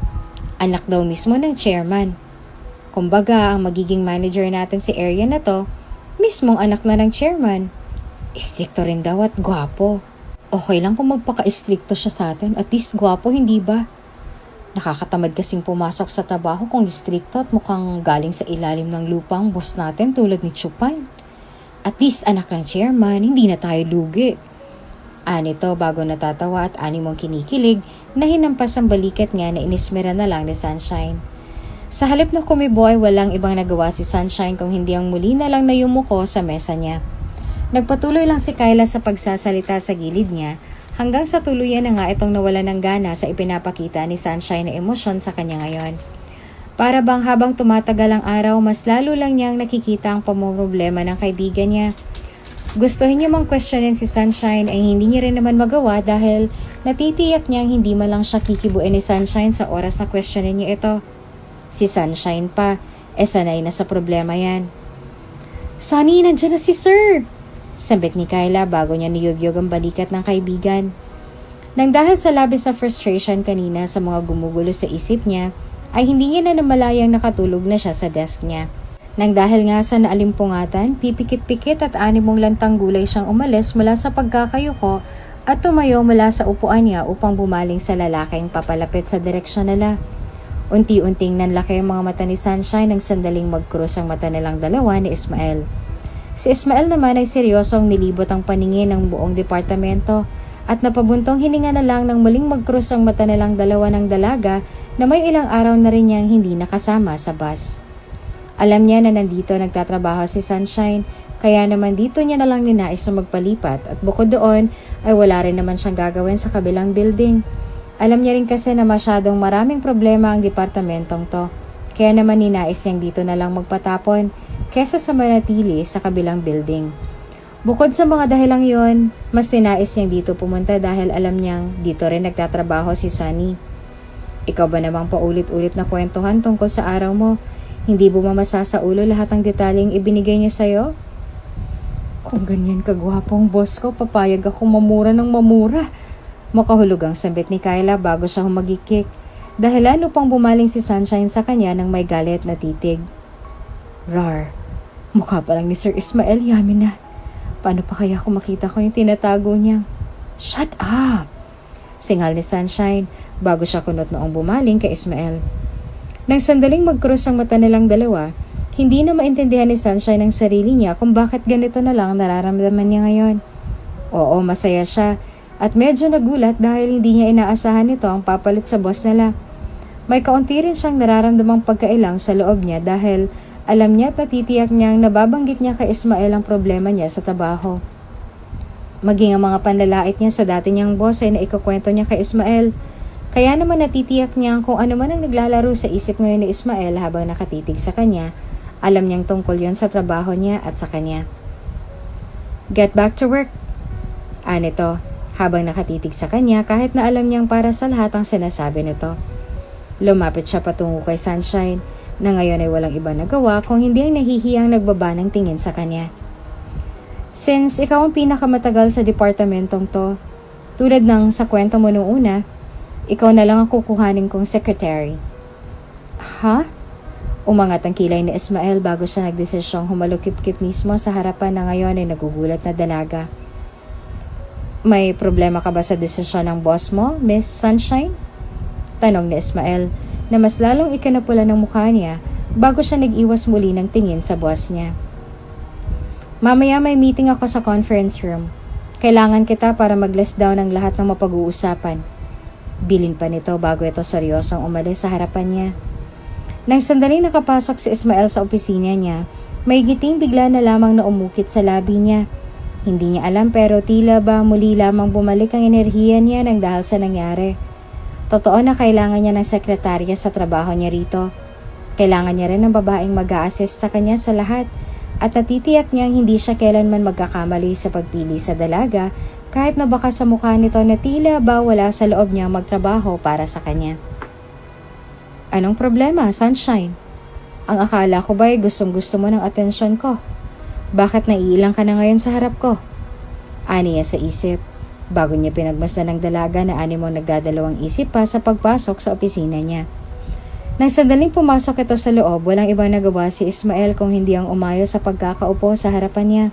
Anak daw mismo ng chairman. Kumbaga, ang magiging manager natin si area na to, mismong anak na ng chairman. Istrikto rin daw at gwapo. Okay lang kung magpaka-istrikto siya sa atin. At least gwapo, hindi ba? Nakakatamad kasing pumasok sa trabaho kung istrikto at mukhang galing sa ilalim ng lupa ang boss natin tulad ni Chupan. At least anak ng chairman, hindi na tayo lugi. Anito bago natatawa at animong kinikilig na hinampas ang balikat niya na inismera na lang ni Sunshine. Sa halip na kumibo ay walang ibang nagawa si Sunshine kung hindi ang muli na lang na yumuko sa mesa niya. Nagpatuloy lang si Kyla sa pagsasalita sa gilid niya hanggang sa tuluyan na nga itong nawala ng gana sa ipinapakita ni Sunshine na emosyon sa kanya ngayon. Para bang habang tumatagal ang araw, mas lalo lang niyang nakikita ang pamumroblema ng kaibigan niya. Gustuhin niya mang questionin si Sunshine ay hindi niya rin naman magawa dahil natitiyak niyang hindi man lang siya kikibuin ni Sunshine sa oras na questionin niya ito. Si Sunshine pa, sanay na sa problema yan. Sunny, nandiyan na si Sir! Sambit ni Kyla bago niya niyugyog ang balikat ng kaibigan. Nang dahil sa labis na frustration kanina sa mga gumugulo sa isip niya, ay hindi niya na namalayang nakatulog na siya sa desk niya. Nang dahil nga sa naalimpungatan, pipikit-pikit at animong lantang gulay siyang umalis mula sa pagkakayuko at tumayo mula sa upuan niya upang bumaling sa lalaking papalapit sa direksyon nila. Unti-unting nanlaki ang mga mata ni Sunshine nang sandaling mag-cross ang mata nilang dalawa ni Ismael. Si Ismael naman ay seryosong nilibot ang paningin ng buong departamento at napabuntong hininga na lang nang muling mag-cross ang mata nilang dalawa ng dalaga na may ilang araw na rin niyang hindi nakasama sa bus. Alam niya na nandito nagtatrabaho si Sunshine, kaya naman dito niya na lang ninais na magpalipat at bukod doon ay wala rin naman siyang gagawin sa kabilang building. Alam niya rin kasi na masyadong maraming problema ang departamentong to, kaya naman ninais niyang dito na lang magpatapon kesa sa manatili sa kabilang building. Bukod sa mga dahilang yon, mas ninais niyang dito pumunta dahil alam niyang dito rin nagtatrabaho si Sunny. Ikaw ba namang paulit-ulit na kwentuhan tungkol sa araw mo? Hindi bumamasa sa ulo lahat ng detalyeng ibinigay niya sa'yo? Kung ganyan kagwapong boss ko, papayag ako mamura ng mamura. Makahulog ang sambit ni Kyla bago siya humagikik. Dahilan upang bumaling si Sunshine sa kanya ng may galit na titig. Rar, mukha pa lang ni Sir Ismael, yamin na. Paano pa kaya kung makita ko yung tinatago niya? Shut up! Singal ni Sunshine bago siya kunot noong bumaling kay Ismael. Nang sandaling magkrus ang mata nilang dalawa, hindi na maintindihan ni Sunshine ang sarili niya kung bakit ganito na lang nararamdaman niya ngayon. Oo, masaya siya at medyo nagulat dahil hindi niya inaasahan nito ang papalit sa boss nila. May kaunti rin siyang nararamdamang pagkailang sa loob niya dahil alam niya at natitiyak niyang nababanggit niya kay Ismael ang problema niya sa trabaho. Maging ang mga panlalait niya sa dati niyang boss ay naikukwento niya kay Ismael. Kaya naman natitiyak niya kung ano man ang naglalaro sa isip ngayon ni Ismael habang nakatitig sa kanya, alam niyang tungkol yon sa trabaho niya at sa kanya. Get back to work. Nito, habang nakatitig sa kanya kahit na alam niyang para sa lahat ang sinasabi nito. Lumapit siya patungo kay Sunshine na ngayon ay walang ibang nagawa kung hindi ay nahihiyang nagbaba ng tingin sa kanya. Since ikaw ang pinakamatagal sa departamentong to, tulad ng sa kwento mo noong una, ikaw na lang ang kukuhanin kong secretary. Ha? Umangat ang kilay ni Ismael bago siya nagdesisyong humalukip-kip mismo sa harapan na ngayon ay nagugulat na dalaga. May problema ka ba sa desisyon ng boss mo, Miss Sunshine? Tanong ni Ismael na mas lalong ikinapula ng mukha niya bago siya nag-iwas muli ng tingin sa boss niya. Mamaya may meeting ako sa conference room. Kailangan kita para mag-list down ng lahat ng mapag-uusapan. Bilin pa nito bago ito seryosong umalis sa harapan niya. Nang sandaling nakapasok si Ismael sa opisina niya, may giting bigla na lamang na umukit sa labi niya. Hindi niya alam pero tila ba muli lamang bumalik ang enerhiya niya nang dahil sa nangyari. Totoo na kailangan niya ng sekretarya sa trabaho niya rito. Kailangan niya rin ng babaeng mag-a-assist sa kanya sa lahat at natitiyak niyang hindi siya kailanman magkakamali sa pagpili sa dalaga kahit na baka sa mukha nito na tila ba wala sa loob niya magtrabaho para sa kanya. Anong problema, Sunshine? Ang akala ko ba'y gustong-gusto mo ng atensyon ko? Bakit naiilang ka na ngayon sa harap ko? Ani niya sa isip, bago niya pinagmasdan ng dalaga na animong nagdadalawang isip pa sa pagpasok sa opisina niya. Nang sandaling pumasok ito sa loob, walang ibang nagawa si Ismael kung hindi ang umayo sa pagkakaupo sa harapan niya.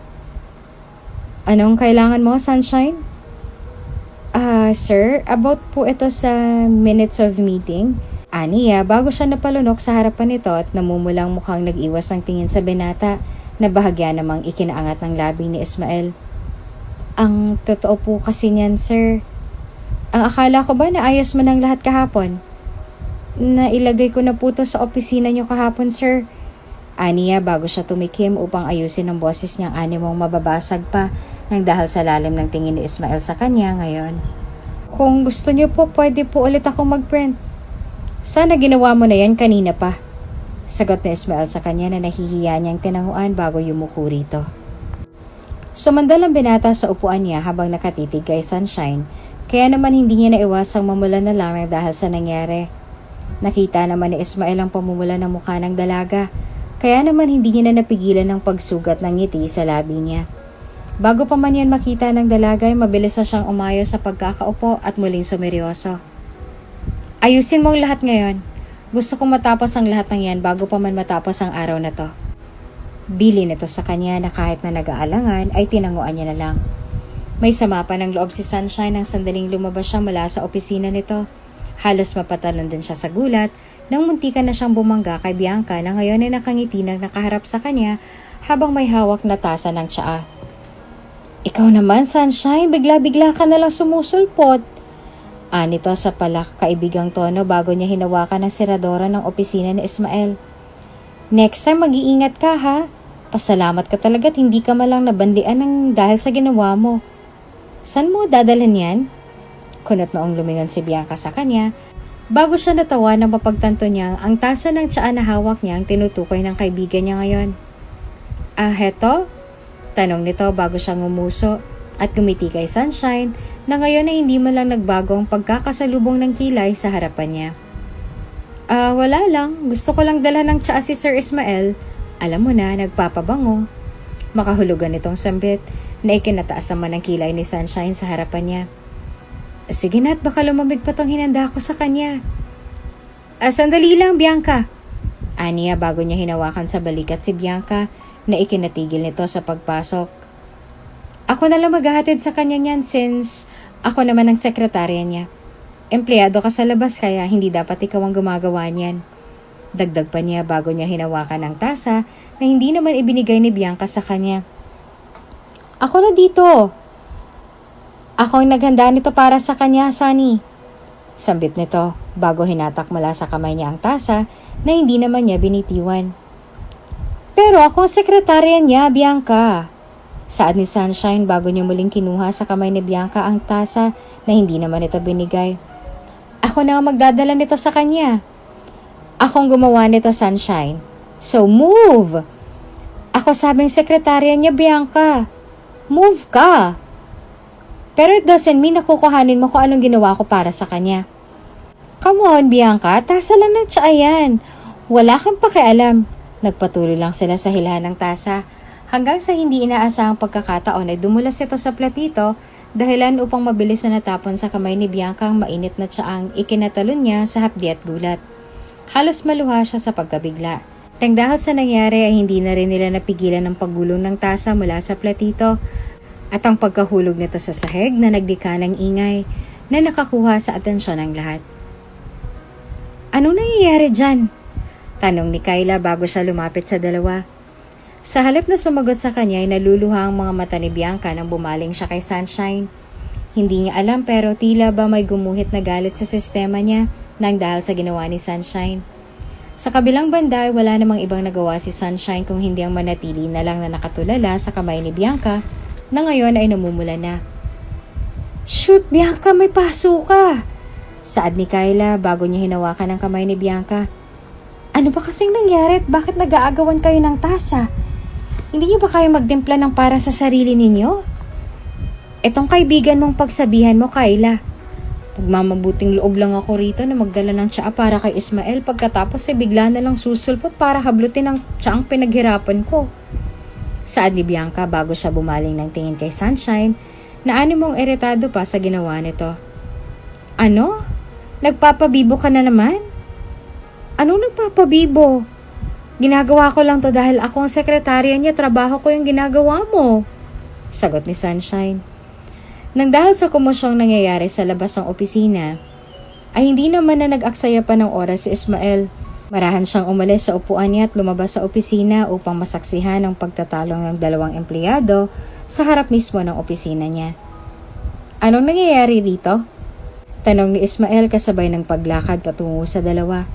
Anong kailangan mo, Sunshine? Sir, about po ito sa minutes of meeting. Aniya, bago siya napalunok sa harapan nito at namumulang mukhang nag-iwas ang tingin sa binata na bahagya namang ikinaangat ng labi ni Ismael. Ang totoo po kasi niyan, sir. Ang akala ko ba na ayos mo ng lahat kahapon? Nailagay ko na po to sa opisina niyo kahapon, sir. Aniya bago siya tumikim upang ayusin ng boses niyang animong mababasag pa nang dahil sa lalim ng tingin ni Ismael sa kanya ngayon. Kung gusto niyo po, pwede po ulit akong mag-print. Sana ginawa mo na yan kanina pa. Sagot ni Ismael sa kanya na nahihiya niyang tinanguan bago yumuko rito. Sumandal ang binata sa upuan niya habang nakatitig kay Sunshine, kaya naman hindi niya naiwasang mamula na lang dahil sa nangyari. Nakita naman ni Ismael ang pamumula ng mukha ng dalaga, kaya naman hindi niya na napigilan ng pagsugat ng ngiti sa labi niya. Bago pa man yan makita ng dalaga ay mabilis na siyang umayo sa pagkakaupo at muling sumeryoso. Ayusin mo ang lahat ngayon. Gusto kong matapos ang lahat ng yan bago pa man matapos ang araw na to. Bili nito sa kanya na kahit na nag-aalangan ay tinanguan niya na lang. May sama pa ng loob si Sunshine nang sandaling lumabas siya mula sa opisina nito. Halos mapatalon din siya sa gulat nang muntikan na siyang bumangga kay Bianca na ngayon ay nakangiti nang nakaharap sa kanya habang may hawak na tasa ng tsaa. Ikaw naman, Sunshine, bigla-bigla ka nalang sumusulpot. Anito sa palakaibigang tono bago niya hinawakan ang seradora ng opisina ni Ismael. Next time mag-iingat ka ha. Pasalamat ka talaga at hindi ka malang nabandian ng dahil sa ginawa mo. San mo dadalhan yan? Kunot noong lumingon si Bianca sa kanya bago siya natawa nang mapagtanto niyang ang tasa ng tsaa na hawak niya ang tinutukoy ng kaibigan niya ngayon. Heto? Tanong nito bago siya ngumuso at gumiti kay Sunshine na ngayon ay hindi man lang nagbago ang pagkakasalubong ng kilay sa harapan niya. Wala lang. Gusto ko lang dalhan ng tsaa si Sir Ismael. Alam mo na, nagpapabango. Makahulugan itong sambit na ikinataas naman ng kilay ni Sunshine sa harapan niya. Sige na't baka lumamig pa tong hinanda ko sa kanya. Sandali lang, Bianca. Aniya bago niya hinawakan sa balikat si Bianca na ikinatigil nito sa pagpasok. Ako na lang maghahatid sa kanya niyan since ako naman ang sekretarya niya. Empleyado ka sa labas kaya hindi dapat ikaw ang gumagawa niyan. Dagdag pa niya bago niya hinawakan ang tasa na hindi naman ibinigay ni Bianca sa kanya. Ako na dito. Ako ang naghanda nito para sa kanya, Sunny. Sambit nito bago hinatak mula sa kamay niya ang tasa na hindi naman niya binitiwan. Pero ako ang sekretarya niya, Bianca. Saad ni Sunshine bago niya muling kinuha sa kamay ni Bianca ang tasa na hindi naman ito binigay. Ako na ang magdadala nito sa kanya. Akong gumawa nito, Sunshine. So move! Ako sabing sekretarya niya, Bianca. Move ka! Pero it doesn't mean na kukuhanin mo kung anong ginawa ko para sa kanya. Come on, Bianca. Tasa lang ng tsaa yan. Wala kang pakialam. Nagpatuloy lang sila sa hilahan ng tasa. Hanggang sa hindi inaasahang pagkakataon ay dumulas ito sa platito dahilan upang mabilis na natapon sa kamay ni Bianca ang mainit na tsaang ikinatalon niya sa hapdi at gulat. Halos maluha siya sa pagkabigla. Nang dahil sa nangyari ay hindi na rin nila napigilan ang paggulong ng tasa mula sa platito at ang pagkahulog nito sa sahig na nagdika ng ingay na nakakuha sa atensyon ng lahat. Anong nangyayari dyan? Tanong ni Kyla bago siya lumapit sa dalawa. Sa halip na sumagot sa kanya ay naluluha ang mga mata ni Bianca nang bumaling siya kay Sunshine. Hindi niya alam pero tila ba may gumuhit na galit sa sistema niya nang dahil sa ginawa ni Sunshine. Sa kabilang banda ay wala namang ibang nagawa si Sunshine kung hindi ang manatili na lang na nakatulala sa kamay ni Bianca na ngayon ay namumula na. Shoot, Bianca, may paso ka! Saad ni Kyla bago niya hinawakan ang kamay ni Bianca. Ano ba kasing nangyari at bakit nag-aagawan kayo ng tasa? Hindi niyo ba kayo magtimpla ng para sa sarili ninyo? Etong kaibigan mong pagsabihan mo, Kyla. Nagmamabuting loob lang ako rito na magdala ng tsaa para kay Ismael pagkatapos ay bigla na lang susulpot para hablutin ang tsaang pinaghirapan ko. Saad ni Bianca bago siya bumaling ng tingin kay Sunshine na animong iritado pa sa ginawa nito. Ano? Nagpapabibo ka na naman? Anong nagpapabibo? Ginagawa ko lang to dahil ako ang sekretarya niya, trabaho ko yung ginagawa mo. Sagot ni Sunshine. Nang dahil sa komosyong nangyayari sa labas ng opisina, ay hindi naman na nag-aksaya pa ng oras si Ismael. Marahan siyang umalis sa upuan niya at lumabas sa opisina upang masaksihan ang pagtatalong ng dalawang empleyado sa harap mismo ng opisina niya. Anong nangyayari rito? Tanong ni Ismael kasabay ng paglakad patungo sa dalawa.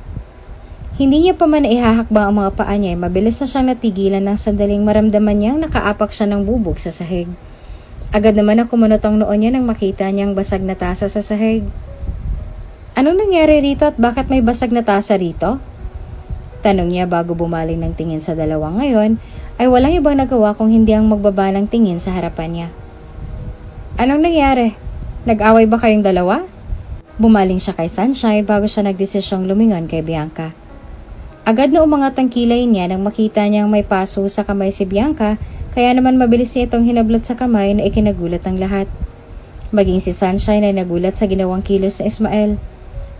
Hindi niya pa man ihahakbang ang mga paa niya ay mabilis na siyang natigilan ng sandaling maramdaman niyang nakaapak siya ng bubog sa sahig. Agad naman na kumunot ang noon niya nang makita niyang basag na tasa sa sahig. Anong nangyari rito at bakit may basag na tasa rito? Tanong niya bago bumaling ng tingin sa dalawa ngayon ay walang ibang nagawa kung hindi ang magbaba ng tingin sa harapan niya. Anong nangyari? Nag-away ba kayong dalawa? Bumaling siya kay Sunshine bago siya nagdesisyong lumingon kay Bianca. Agad na umangat ang kilay niya nang makita niyang may paso sa kamay si Bianca kaya naman mabilis niya itong hinablot sa kamay na ikinagulat ang lahat. Maging si Sunshine ay nagulat sa ginawang kilos ni Ismael.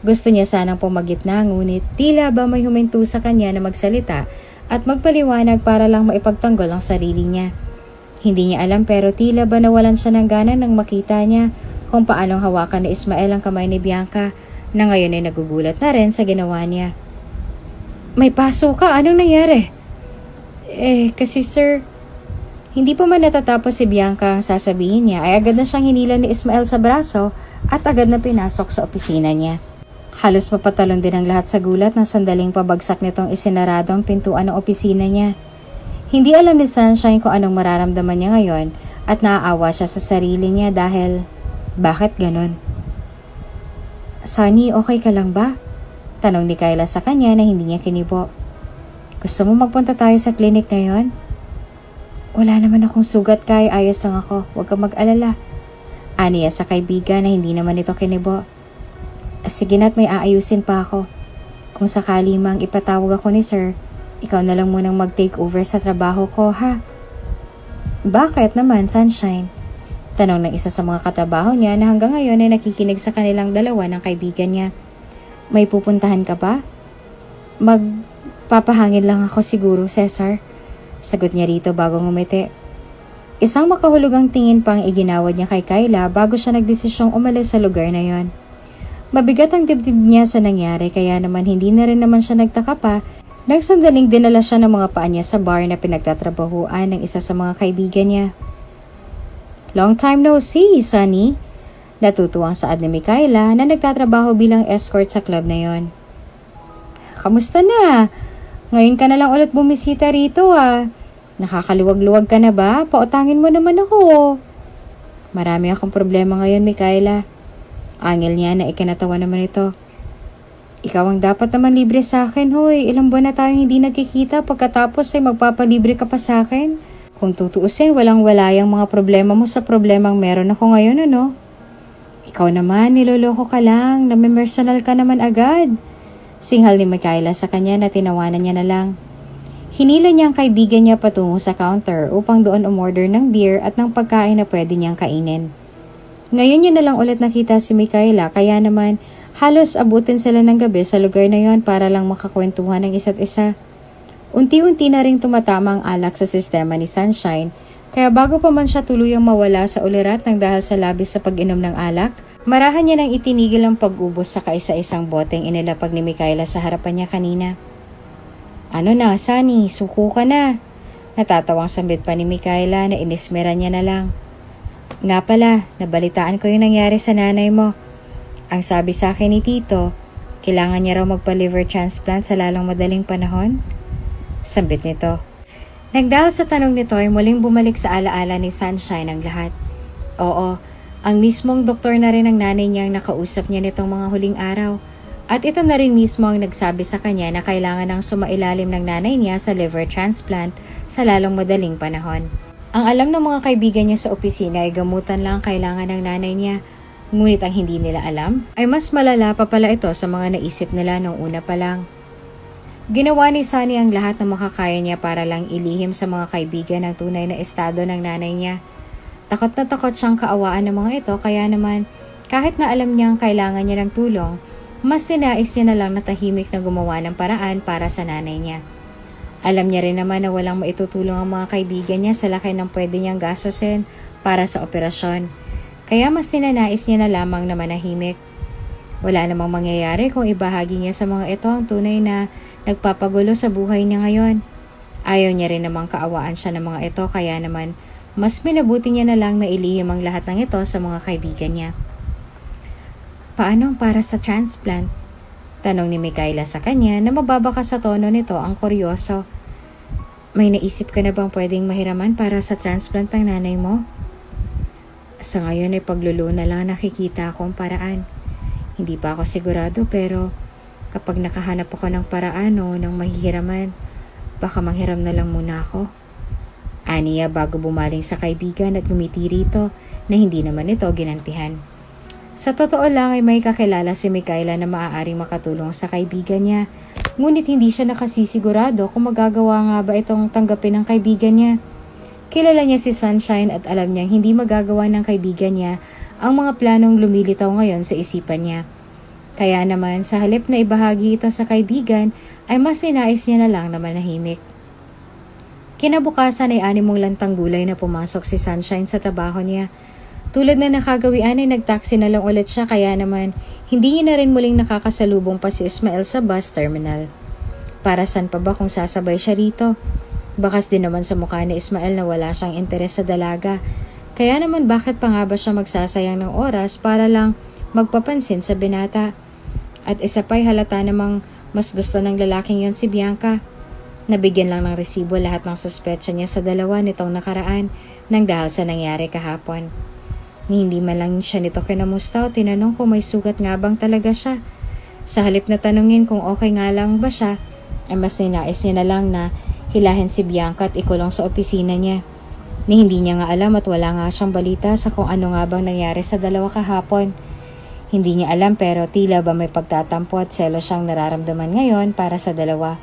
Gusto niya sanang pumagitna ngunit tila ba may huminto sa kanya na magsalita at magpaliwanag para lang maipagtanggol ang sarili niya. Hindi niya alam pero tila ba nawalan siya ng gana nang makita niya kung paanong hawakan ni Ismael ang kamay ni Bianca na ngayon ay nagugulat na rin sa ginawa niya. May paso ka? Anong nangyari? Kasi sir, hindi pa man natatapos si Bianca ang sasabihin niya ay agad na siyang hinila ni Ismael sa braso at agad na pinasok sa opisina niya. Halos mapatalon din ang lahat sa gulat na sandaling pabagsak nitong isinarado ang pintuan ng opisina niya. Hindi alam ni Sunshine kung anong mararamdaman niya ngayon at naaawa siya sa sarili niya dahil bakit ganon? Sunny, okay ka lang ba? Tanong ni Kyla sa kanya na hindi niya kinibo. Gusto mo magpunta tayo sa clinic ngayon? Wala naman akong sugat, Kay. Ayos lang ako. Huwag kang mag-alala. Aniya sa kaibigan na hindi naman ito kinibo. Sige na't may aayusin pa ako. Kung sakali mang ipatawag ako ni sir, ikaw na lang munang mag-take over sa trabaho ko, ha? Bakit naman, Sunshine? Tanong ng isa sa mga katrabaho niya na hanggang ngayon ay nakikinig sa kanilang dalawa ng kaibigan niya. May pupuntahan ka ba? Magpapahangin lang ako siguro, Cesar. Sagot niya rito bago ngumiti. Isang makahulugang tingin pang iginawad niya kay Kyla bago siya nagdesisyong umalis sa lugar na yon. Mabigat ang dibdib niya sa nangyari kaya naman hindi na rin naman siya nagtaka pa nang sandaling dinala siya ng mga paa niya sa bar na pinagtatrabahuan ng isa sa mga kaibigan niya. Long time no see, Sunny. Natutuwang saad ni Mikaela na nagtatrabaho bilang escort sa club na yon. Kamusta na? Ngayon ka na lang ulit bumisita rito ah. Nakakaluwag-luwag ka na ba? Pautangin mo naman ako. Marami akong problema ngayon, Mikaela. Angel niya na ikinatawa naman ito. Ikaw ang dapat naman libre sa akin, hoy. Ilang buwan na tayong hindi nagkikita pagkatapos ay magpapalibre ka pa sa akin. Kung tutuusin, walang-wala yung mga problema mo sa problemang meron ako ngayon, ano? Ikaw naman, niloloko ka lang. Namimersonal ka naman agad. Singhal ni Mikaela sa kanya na tinawanan niya na lang. Hinila niya ang kaibigan niya patungo sa counter upang doon umorder ng beer at ng pagkain na pwede niyang kainin. Ngayon niya na lang ulit nakita si Mikaela kaya naman halos abutin sila ng gabi sa lugar na yon para lang makakwentuhan ng isa't isa. Unti-unti na ring tumatama ang alak sa sistema ni Sunshine kaya bago pa man siya tuluyang mawala sa ulirat ng dahil sa labis sa pag-inom ng alak, marahan niya nang itinigil ang pag-ubos sa kaisa-isang boteng inilapag ni Mikaela sa harapan niya kanina. Ano na, Sunny, suko ka na. Natatawang sambit pa ni Mikaela na inismera niya na lang. Nga pala, nabalitaan ko yung nangyari sa nanay mo. Ang sabi sa akin ni Tito, kailangan niya raw magpa-liver transplant sa lalong madaling panahon. Sambit nito. Nagdahil sa tanong nito ay muling bumalik sa alaala ni Sunshine ang lahat. Oo, ang mismong doktor na rin ang nanay niyang nakausap niya nitong mga huling araw. At ito na rin mismo ang nagsabi sa kanya na kailangan ng sumailalim ng nanay niya sa liver transplant sa lalong madaling panahon. Ang alam ng mga kaibigan niya sa opisina ay gamutan lang kailangan ng nanay niya. Ngunit ang hindi nila alam ay mas malala pa pala ito sa mga naisip nila nung una pa lang. Ginawa ni Sunny ang lahat na makakaya niya para lang ilihim sa mga kaibigan ang tunay na estado ng nanay niya. Takot na takot siyang kaawaan ng mga ito kaya naman kahit na alam niyang kailangan niya ng tulong, mas tinais niya na lang na tahimik na gumawa ng paraan para sa nanay niya. Alam niya rin naman na walang maitutulong ang mga kaibigan niya sa laki ng pwede niyang gastusin para sa operasyon. Kaya mas tinanais niya na lamang na manahimik. Wala namang mangyayari kung ibahagi niya sa mga ito ang tunay na nagpapagulo sa buhay niya ngayon. Ayaw niya rin namang kaawaan siya ng mga ito kaya naman mas minabuti niya na lang na ilihim ang lahat ng ito sa mga kaibigan niya. Paano para sa transplant? Tanong ni Mikaela sa kanya na mababa sa tono nito ang kuryoso. May naisip ka na bang pwedeng mahiraman para sa transplant ng nanay mo? Sa ngayon ay pagluluna lang nakikita akong paraan. Hindi pa ako sigurado pero kapag nakahanap ako ng paraan o ng mahihiraman, baka manghiram na lang muna ako. Aniya bago bumaling sa kaibigan at ngumiti rito na hindi naman ito ginantihan. Sa totoo lang ay may kakilala si Mikaela na maaaring makatulong sa kaibigan niya. Ngunit hindi siya nakasisigurado kung magagawa nga ba itong tanggapin ng kaibigan niya. Kilala niya si Sunshine at alam niyang hindi magagawa ng kaibigan niya ang mga planong lumilitaw ngayon sa isipan niya. Kaya naman sa halip na ibahagi ito sa kaibigan ay mas sinais niya na lang na manahimik. Kinabukasan ay 6 lantang gulay na pumasok si Sunshine sa trabaho niya. Tulad na nakagawian ay nagtaksi na lang ulit siya kaya naman hindi niya na rin muling nakakasalubong pa si Ismael sa bus terminal. Para saan pa ba kung sasabay siya rito? Bakas din naman sa mukha ni Ismael na wala siyang interes sa dalaga. Kaya naman bakit pa nga ba siya magsasayang ng oras para lang magpapansin sa binata? At isa pa'y halata namang mas gusto ng lalaking yon si Bianca. Nabigyan lang ng resibo lahat ng suspetsa niya sa dalawa nitong nakaraan nang dahil sa nangyari kahapon. Ni hindi man lang siya nito kinamusta o tinanong kung may sugat nga bang talaga siya. Sa halip na tanungin kung okay nga lang ba siya, ay mas ninais niya na lang na hilahin si Bianca at ikulong sa opisina niya. Ni hindi niya nga alam at wala nga siyang balita sa kung ano nga bang nangyari sa dalawa kahapon. Hindi niya alam pero tila ba may pagtatampo at selos siyang nararamdaman ngayon para sa dalawa.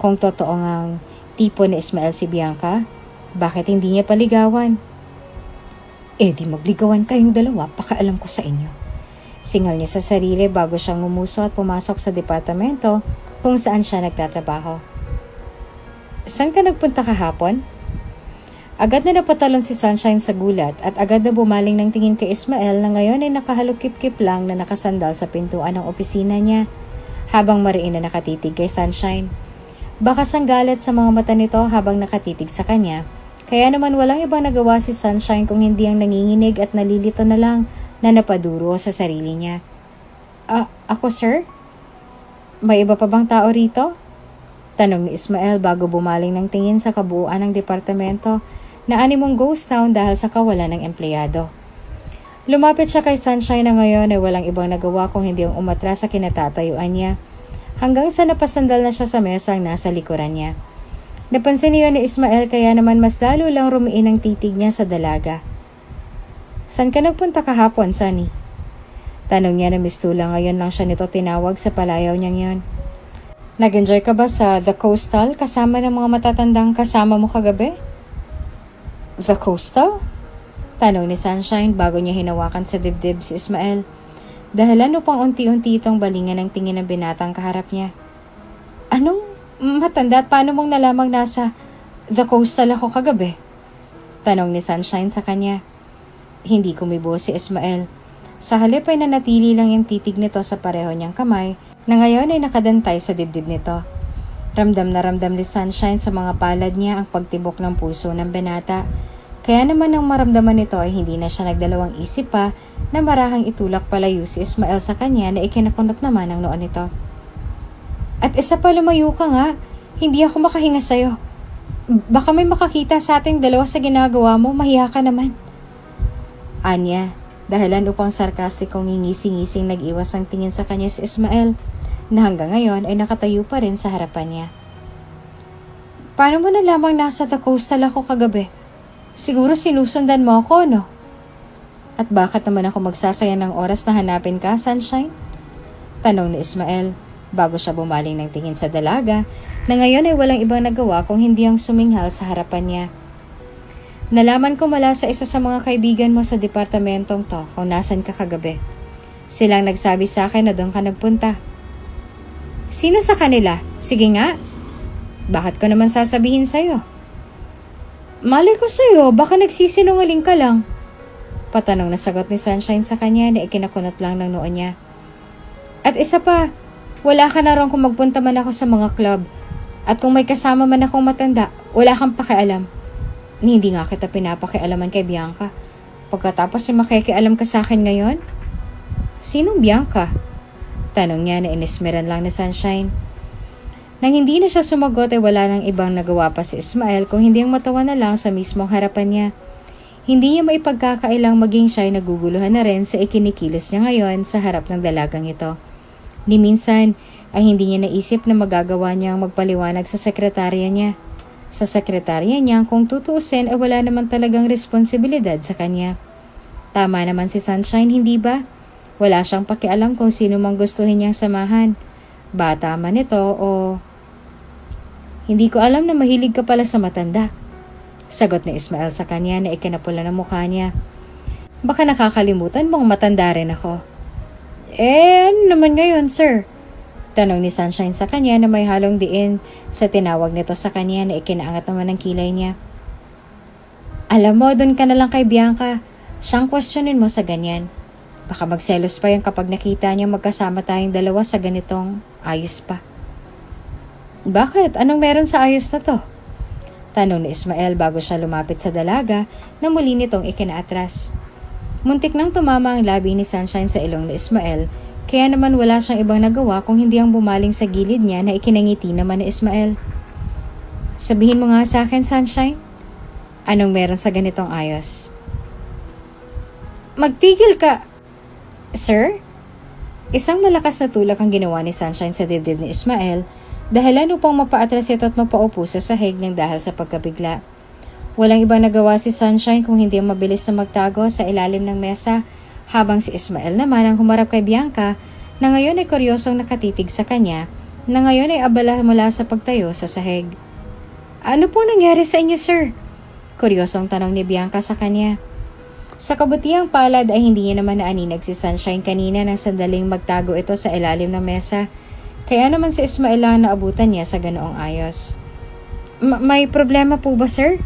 Kung totoo ngang tipo ni Ismael si Bianca, bakit hindi niya paligawan? Di magligawan kayong dalawa, pakaalam ko sa inyo. Singal niya sa sarili bago siyang ngumuso at pumasok sa departamento kung saan siya nagtatrabaho. Saan ka nagpunta kahapon? Agad na napatalon si Sunshine sa gulat at agad na bumaling ng tingin kay Ismael na ngayon ay nakahalukip-kip lang na nakasandal sa pintuan ng opisina niya habang mariin na nakatitig kay Sunshine. Bakas ang galit sa mga mata nito habang nakatitig sa kanya, kaya naman walang ibang nagawa si Sunshine kung hindi ang nanginginig at nalilito na lang na napaduro sa sarili niya. Ako sir? May iba pa bang tao rito? Tanong ni Ismael bago bumaling ng tingin sa kabuuan ng departamento na animong ghost town dahil sa kawalan ng empleyado. Lumapit siya kay Sunshine na ngayon ay walang ibang nagawa kung hindi ang umatras sa kinatatayuan niya hanggang sa napasandal na siya sa mesang nasa likuran niya. Napansin niyo ni Ismael kaya naman mas lalo lang rumiin ang titig niya sa dalaga. San ka nagpunta kahapon, Sunny? Tanong niya na mistula ngayon lang siya nito tinawag sa palayaw niyang yon. Nag-enjoy ka ba sa The Coastal kasama ng mga matatandang kasama mo kagabi? The Coastal? Tanong ni Sunshine bago niya hinawakan sa dibdib si Ismael. Dahilan upang unti-unti itong balingan ng tingin ng binatang kaharap niya. Anong matanda at paano mong nalamang nasa The Coastal ako kagabi? Tanong ni Sunshine sa kanya. Hindi kumibo si Ismael. Sa halip ay nanatili lang yung titig nito sa pareho niyang kamay na ngayon ay nakadantay sa dibdib nito. Ramdam na ramdam ni Sunshine sa mga palad niya ang pagtibok ng puso ng binata. Kaya naman nang maramdaman nito ay hindi na siya nagdalawang isip pa na marahang itulak palayo si Ismael sa kanya na ikinakunot naman ang noon nito. At isa pa lumayo ka nga, hindi ako makahinga sa'yo. Baka may makakita sa ating dalawa sa ginagawa mo, mahiya ka naman. Anya, dahilan upang sarkastikong ngingisi-ngising nag-iwas ang tingin sa kanya si Ismael na hanggang ngayon ay nakatayo pa rin sa harapan niya. Paano mo nalamang nasa The Coastal ako kagabi? Siguro sinusundan mo ako, no? At bakit naman ako magsasayang ng oras na hanapin ka, Sunshine? Tanong ni Ismael bago siya bumaling ng tingin sa dalaga na ngayon ay walang ibang nagawa kung hindi ang suminghal sa harapan niya. Nalaman ko mula sa isa sa mga kaibigan mo sa departamentong to kung nasan ka kagabi. Silang nagsabi sa akin na doon ka nagpunta. Sino sa kanila? Sige nga. Bakit ko naman sasabihin sa'yo? Malay ko sa'yo, baka nagsisinungaling ka lang. Patanong na sagot ni Sunshine sa kanya na ikinakunot lang ng noo niya. At isa pa, wala ka na ron kung magpunta man ako sa mga club. At kung may kasama man akong matanda, wala kang pakialam. Hindi nga kita pinapakialaman kay Bianca. Pagkatapos ay makikialam ka sa akin ngayon? Sinong Bianca? Tanong niya na inismeran lang ni Sunshine. Nang hindi na siya sumagot ay wala nang ibang nagawa pa si Ismael kung hindi ang matawa na lang sa mismong harapan niya. Hindi niya maipagkakailang maging siya ay naguguluhan na rin sa ikinikilos niya ngayon sa harap ng dalagang ito. Ni minsan ay hindi niya naisip na magagawa niya ang magpaliwanag sa sekretarya niya. Sa sekretarya niya kung tutuusin ay wala naman talagang responsibilidad sa kanya. Tama naman si Sunshine, hindi ba? Wala siyang pakialam kung sino mang gustuhin niyang samahan. Bata man ito o... Hindi ko alam na mahilig ka pala sa matanda. Sagot ni Ismael sa kanya na ikinapula ng mukha niya. Baka nakakalimutan mong matanda rin ako. Ano naman ngayon, sir? Tanong ni Sunshine sa kanya na may halong diin sa tinawag nito sa kanya na ikinaangat naman ng kilay niya. Alam mo, dun ka na lang kay Bianca. Siyang questionin mo sa ganyan. Baka magselos pa yan kapag nakita niya magkasama tayong dalawa sa ganitong ayos pa. Bakit? Anong meron sa ayos na to? Tanong ni Ismael bago siya lumapit sa dalaga na muli nitong ikinaatras. Muntik nang tumama ang labi ni Sunshine sa ilong ni Ismael, kaya naman wala siyang ibang nagawa kung hindi ang bumaling sa gilid niya na ikinangiti naman ni Ismael. Sabihin mo nga sa akin, Sunshine, anong meron sa ganitong ayos? Magtigil ka! Sir? Isang malakas na tulak ang ginawa ni Sunshine sa dibdib ni Ismael, dahilan upang mapaatras ito at mapaupo sa sahig ng dahil sa pagkabigla. Walang ibang nagawa si Sunshine kung hindi ang mabilis na magtago sa ilalim ng mesa, habang si Ismael naman ang humarap kay Bianca na ngayon ay kuryosong nakatitig sa kanya, na ngayon ay abala mula sa pagtayo sa sahig. Ano po nangyari sa inyo, sir? Kuryosong tanong ni Bianca sa kanya. Sa kabutihang palad ay hindi niya naman naaninag si Sunshine kanina nang sandaling magtago ito sa ilalim ng mesa, kaya naman si Ismael lang naabutan niya sa ganoong ayos. May problema po ba, sir?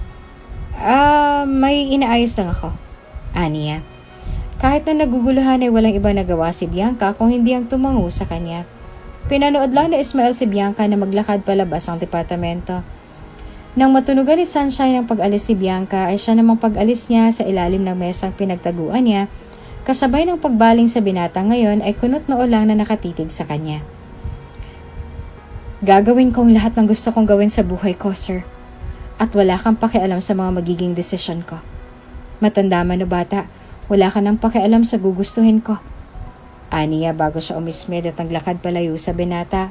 May inaayos lang ako. Aniya. Kahit na naguguluhan ay walang ibang nagawa si Bianca kung hindi ang tumango sa kanya. Pinanood lang ni Ismael si Bianca na maglakad palabas ang departamento. Nang matunugan ni Sunshine ang pag-alis ni Bianca ay siya namang pag-alis niya sa ilalim ng mesang pinagtaguan niya, kasabay ng pagbaling sa binata ngayon ay kunot noo lang na nakatitig sa kanya. Gagawin kong lahat ng gusto kong gawin sa buhay ko, sir. At wala kang pakialam sa mga magiging desisyon ko. Matanda man o bata, wala ka nang pakialam sa gugustuhin ko. Aniya bago siya umismid at naglakad palayo sa binata.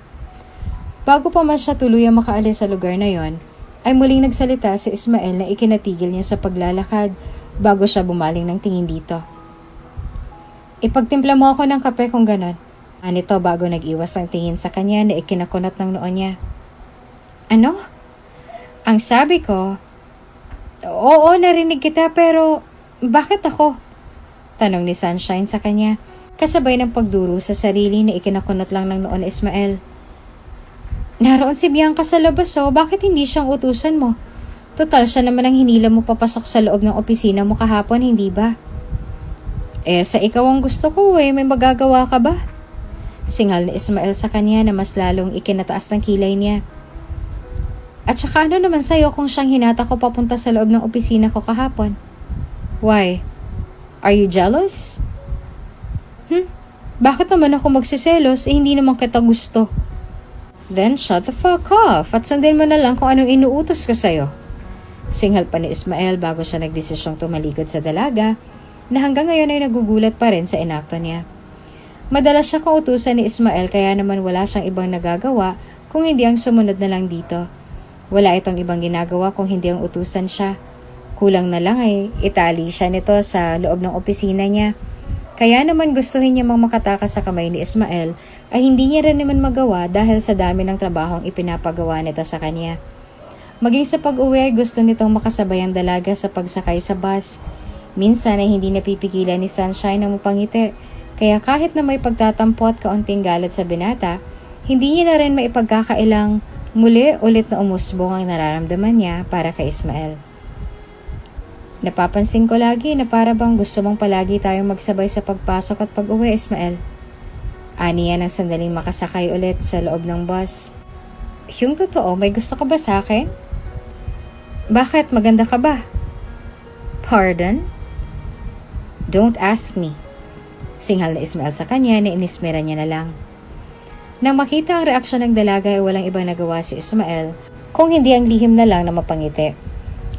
Bago pa man siya tuluyang makaalis sa lugar na yon, ay muling nagsalita si Ismael na ikinatigil niya sa paglalakad bago siya bumaling ng tingin dito. Ipagtimpla mo ako ng kape kung ganon. Anito bago nag-iwas ang tingin sa kanya na ikinakunot ng noo niya. Ano? Ang sabi ko, oo, narinig kita pero bakit ako? Tanong ni Sunshine sa kanya, kasabay ng pagduro sa sarili na ikinakunot lang ng noo ni Ismael. Naroon si Bianca sa labas bakit hindi siyang utusan mo? Total siya naman ang hinila mo papasok sa loob ng opisina mo kahapon, hindi ba? Sa ikaw ang gusto ko may magagawa ka ba? Singal ni Ismael sa kanya na mas lalong ikinataas ng kilay niya. At saka ano naman sa'yo kung siyang hinata ko papunta sa loob ng opisina ko kahapon? Why? Are you jealous? Bakit naman ako magsiselos hindi naman kita gusto? Then shut the fuck off at sundin mo na lang kung anong inuutos ko sa'yo. Singal pa ni Ismael bago siya nagdesisyong tumalikod sa dalaga na hanggang ngayon ay nagugulat pa rin sa inakto niya. Madalas siya kautusan ni Ismael kaya naman wala siyang ibang nagagawa kung hindi ang sumunod na lang dito. Wala itong ibang ginagawa kung hindi ang utusan siya. Kulang na lang ay itali siya nito sa loob ng opisina niya. Kaya naman gustuhin niya mang makatakas sa kamay ni Ismael ay hindi niya rin naman magawa dahil sa dami ng trabahong ipinapagawa nito sa kanya. Maging sa pag-uwi ay gusto nitong makasabay ang dalaga sa pagsakay sa bus. Minsan ay hindi napipigilan ni Sunshine na mapangiti. Kaya kahit na may pagtatampo at kaunting galit sa binata, hindi niya na rin maipagkakailang muli ulit na umusbong ang nararamdaman niya para kay Ismael. Napapansin ko lagi na para bang gusto mong palagi tayong magsabay sa pagpasok at pag-uwi, Ismael. Aniya ng sandaling makasakay ulit sa loob ng bus. Yung totoo, may gusto ka ba sa akin? Bakit? Maganda ka ba? Pardon? Don't ask me. Singhal na Ismael sa kanya na inismera niya na lang. Nang makita ang reaksyon ng dalaga ay walang ibang nagawa si Ismael kung hindi ang lihim na lang na mapangiti.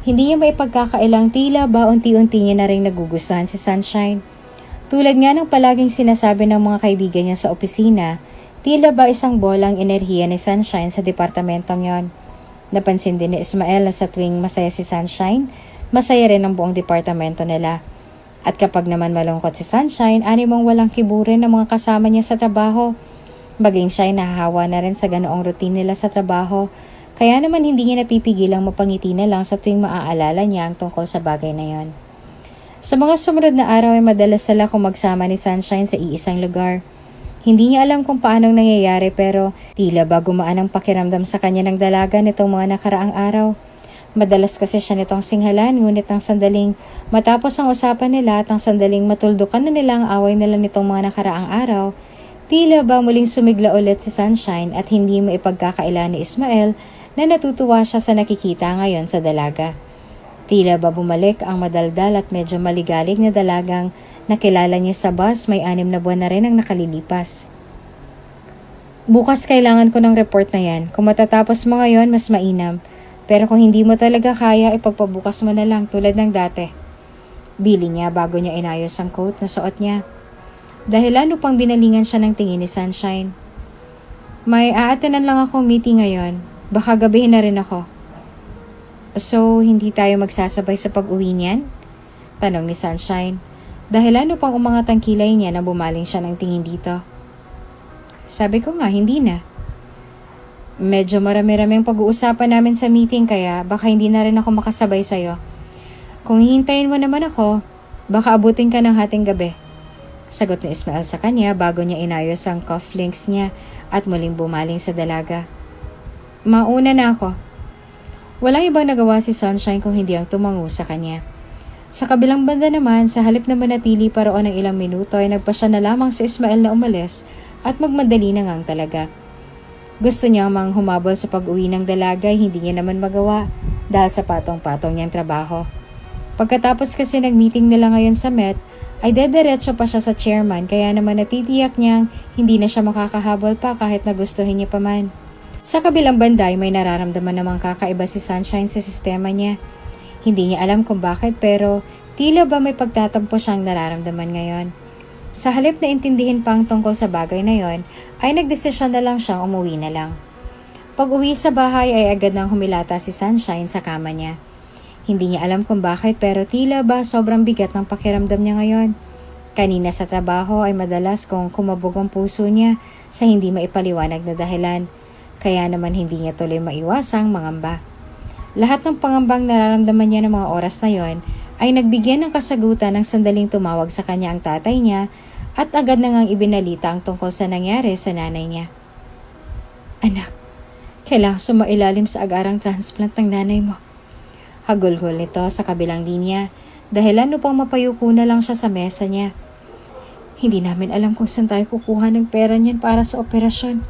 Hindi niya maipagkakailang tila ba unti-unti niya na rin nagugustuhan si Sunshine. Tulad nga ng palaging sinasabi ng mga kaibigan niya sa opisina, tila ba isang bolang enerhiya ni Sunshine sa departamentong yon. Napansin din ni Ismael na sa tuwing masaya si Sunshine, masaya rin ang buong departamento nila. At kapag naman malungkot si Sunshine, animong walang kiburin ng mga kasama niya sa trabaho. Maging siya ay nahahawa na rin sa ganoong routine nila sa trabaho. Kaya naman hindi niya napipigilang mapangiti na lang sa tuwing maaalala niya ang tungkol sa bagay na yon. Sa mga sumunod na araw ay madalas sila kung magsama ni Sunshine sa iisang lugar. Hindi niya alam kung paanong nangyayari pero tila ba gumaan ang pakiramdam sa kanya ng dalaga nitong mga nakaraang araw. Madalas kasi siya nitong singhalan ngunit ang sandaling matapos ang usapan nila at ang sandaling matuldukan na nila ang away nila nitong mga nakaraang araw, tila ba muling sumigla ulit si Sunshine at hindi maipagkakaila ni Ismael na natutuwa siya sa nakikita ngayon sa dalaga. Tila ba bumalik ang madaldal at medyo maligalig na dalagang nakilala niya sa bus may 6 na buwan na rin ang nakalilipas. Bukas kailangan ko ng report na yan. Kung matatapos mo ngayon, mas mainam. Pero kung hindi mo talaga kaya, ipagpabukas mo na lang tulad ng dati. Bili niya bago niya inayos ang coat na suot niya. Dahil lalo pang binalingan siya ng tingin ni Sunshine. May aatinan lang akong meeting ngayon. Baka gabihin na rin ako. So, hindi tayo magsasabay sa pag-uwi niyan? Tanong ni Sunshine. Dahil lalo pang umangat ang kilay niya na bumaling siya ng tingin dito. Sabi ko nga, hindi na. Medyo marami-rami ang pag-uusapan namin sa meeting kaya baka hindi na rin ako makasabay sa'yo. Kung hihintayin mo naman ako, baka abutin ka ng hating gabi. Sagot ni Ismael sa kanya bago niya inayos ang cufflinks niya at muling bumaling sa dalaga. Mauna na ako. Walang ibang nagawa si Sunshine kung hindi ang tumango sa kanya. Sa kabilang banda naman, sa halip na manatili pa roon ng ilang minuto ay nagpasya na lamang si Ismael na umalis at magmadali na ngang talaga. Gusto niya mang humabol sa pag-uwi ng dalaga ay hindi niya naman magawa dahil sa patong-patong niyang trabaho. Pagkatapos kasi nag-meeting nila ngayon sa Met, ay dediretso pa siya sa chairman kaya naman natitiyak niyang hindi na siya makakahabol pa kahit nagustuhin niya pa man. Sa kabilang banda ay may nararamdaman namang kakaiba si Sunshine sa sistema niya. Hindi niya alam kung bakit pero tila ba may pagtatampo siyang nararamdaman ngayon. Sa halip na intindihin pa ang tungkol sa bagay na yon, ay nagdesisyon na lang siyang umuwi na lang. Pag uwi sa bahay ay agad nang humilata si Sunshine sa kama niya. Hindi niya alam kung bakit pero tila ba sobrang bigat ng pakiramdam niya ngayon. Kanina sa trabaho ay madalas kung kumabog ang puso niya sa hindi maipaliwanag na dahilan. Kaya naman hindi niya tuloy maiwasang mangamba. Lahat ng pangambang nararamdaman niya ng mga oras na yon ay nagbigyan ng kasagutan ng sandaling tumawag sa kanya ang tatay niya at agad na ngang ibinalita ang tungkol sa nangyari sa nanay niya. Anak, kailangan sumailalim sa agarang transplant ng nanay mo. Hagulgol nito sa kabilang linya, dahilan upang mapayuko na lang siya sa mesa niya. Hindi namin alam kung saan tayo kukuha ng pera niyan para sa operasyon.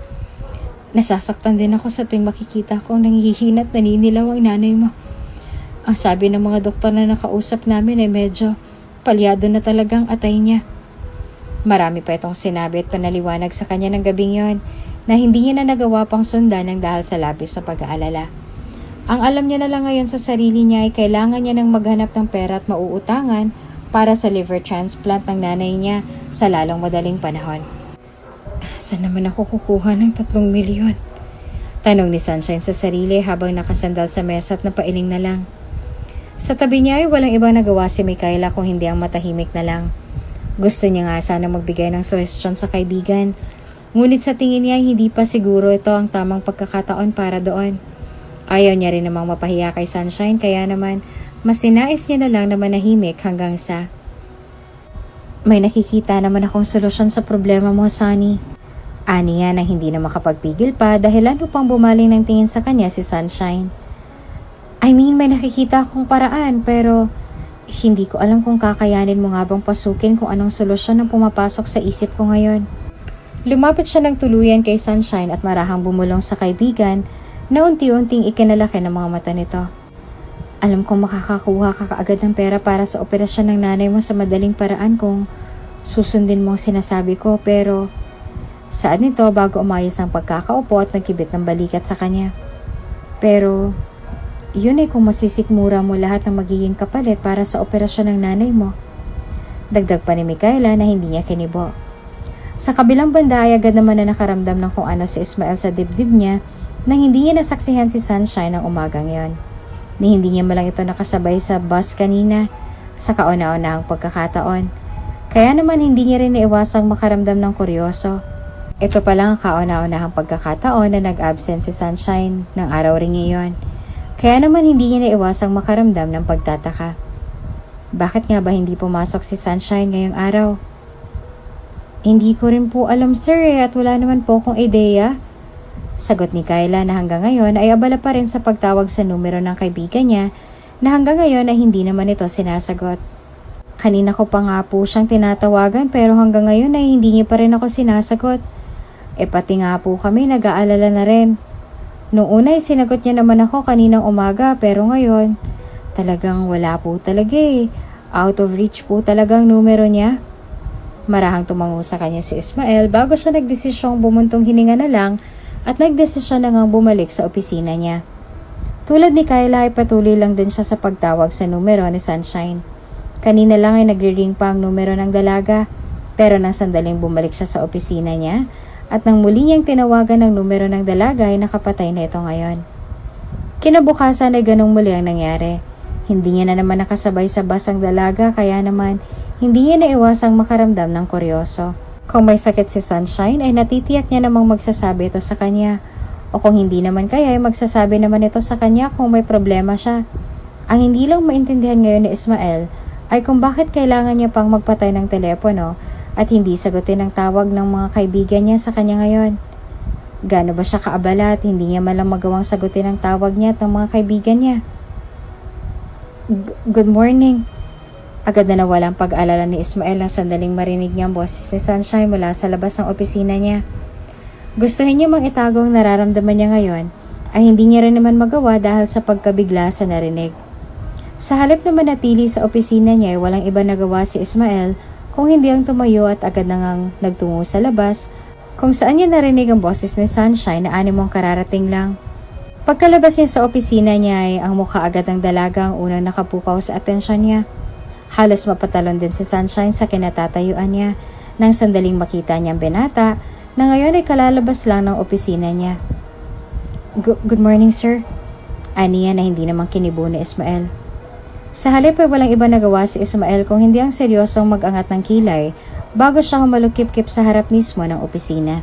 Nasasaktan din ako sa tuwing makikita kong nanghihina at naninilaw ang nanay mo. Ang sabi ng mga doktor na nakausap namin ay medyo palyado na talagang atay niya. Marami pa itong sinabi at panaliwanag sa kanya ng gabing yon na hindi niya na nagawa pang sundan ng dahil sa labis na pag-aalala. Ang alam niya na lang ngayon sa sarili niya ay kailangan niya nang maghanap ng pera at mauutangan para sa liver transplant ng nanay niya sa lalong madaling panahon. Saan naman ako kukuha ng 3 milyon? Tanong ni Sunshine sa sarili habang nakasandal sa mesa at napailing na lang. Sa tabi niya ay walang ibang nagawa si Micaela kung hindi ang matahimik na lang. Gusto niya nga sana magbigay ng suhestyon sa kaibigan, ngunit sa tingin niya ay hindi pa siguro ito ang tamang pagkakataon para doon. Ayaw niya rin namang mapahiya kay Sunshine kaya naman mas sinais niya na lang na manahimik hanggang sa may nakikita naman akong solusyon sa problema mo, Sunny. Ani niya na hindi na makapagpigil pa dahilan upang bumaling ng tingin sa kanya si Sunshine. I mean, may nakikita akong paraan pero hindi ko alam kung kakayanin mo nga bang pasukin kung anong solusyon ang pumapasok sa isip ko ngayon. Lumapit siya ng tuluyan kay Sunshine at marahang bumulong sa kaibigan na unti-unting ikinalaki ng mga mata nito. Alam kong makakakuha ka kaagad ng pera para sa operasyon ng nanay mo sa madaling paraan kung susundin mo ang sinasabi ko pero saad nito bago umayos ang pagkakaupo at nagkibit ng balikat sa kanya. Pero yun ay kung masisikmura mo lahat ng magiging kapalit para sa operasyon ng nanay mo. Dagdag pa ni Micaela na hindi niya kinibo. Sa kabilang banda ay agad naman na nakaramdam ng kung ano si Ismael sa dibdib niya nang hindi niya nasaksihan si Sunshine ng umagang yon. Ni hindi niya malang ito nakasabay sa bus kanina sa kauna-unahang pagkakataon. Kaya naman hindi niya rin naiwasang makaramdam ng kuryoso. Ito pa lang ang kauna-unahang pagkakataon na nag-absent si Sunshine ng araw ring iyon. Kaya naman hindi niya naiwasang makaramdam ng pagtataka. Bakit nga ba hindi pumasok si Sunshine ngayong araw? Hindi ko rin po alam sir at wala naman po akong ideya. Sagot ni Kyla na hanggang ngayon ay abala pa rin sa pagtawag sa numero ng kaibigan niya na hanggang ngayon ay hindi naman ito sinasagot. Kanina ko pa nga po siyang tinatawagan pero hanggang ngayon ay hindi niya pa rin ako sinasagot. Pati nga po kami nag-aalala na rin. Noong una ay sinagot niya naman ako kaninang umaga pero ngayon talagang wala po talaga Out of reach po talagang numero niya. Marahang tumango sa kanya si Ismael bago siya nagdesisyong bumuntong hininga na lang at nagdesisyon na ngang bumalik sa opisina niya. Tulad ni Kyla ay patuloy lang din siya sa pagtawag sa numero ni Sunshine. Kanina lang ay nagre-ring pa ang numero ng dalaga pero nang sandaling bumalik siya sa opisina niya at nang muli niyang tinawagan ng numero ng dalaga ay nakapatay na ito ngayon. Kinabukasan ay ganong muli ang nangyari. Hindi niya na naman nakasabay sa bus ang dalaga kaya naman hindi niya naiwasang makaramdam ng kuryoso. Kung may sakit si Sunshine ay natitiyak niya namang magsasabi ito sa kanya. O kung hindi naman kaya ay magsasabi naman ito sa kanya kung may problema siya. Ang hindi lang maintindihan ngayon ni Ismael ay kung bakit kailangan niya pang magpatay ng telepono at hindi sagutin ang tawag ng mga kaibigan niya sa kanya ngayon. Gaano ba siya kaabala at hindi niya malang magawang sagutin ang tawag niya at ng mga kaibigan niya? Good morning. Agad na nawalang pag-alala ni Ismael nang sandaling marinig niya ang boses ni Sunshine mula sa labas ng opisina niya. Gustuhin niya mang itago ang nararamdaman niya ngayon ay hindi niya rin naman magawa dahil sa pagkabigla sa narinig. Sa halip na manatili sa opisina niya ay walang iba nagawa si Ismael kung hindi ang tumayo at agad nang nagtungo sa labas kung saan niya narinig ang boses ni Sunshine na animong kararating lang. Pagkalabas niya sa opisina niya ay ang mukha agad ng dalaga ang unang nakapukaw sa atensyon niya. Halos mapatalon din si Sunshine sa kinatatayuan niya nang sandaling makita niyang binata na ngayon ay kalalabas lang ng opisina niya. Good morning, sir. Aniya na hindi naman kinibo ni Ismael. Sa halip ay walang iba nagawa si Ismael kung hindi ang seryosong mag-angat ng kilay bago siya humalukip-kip sa harap mismo ng opisina.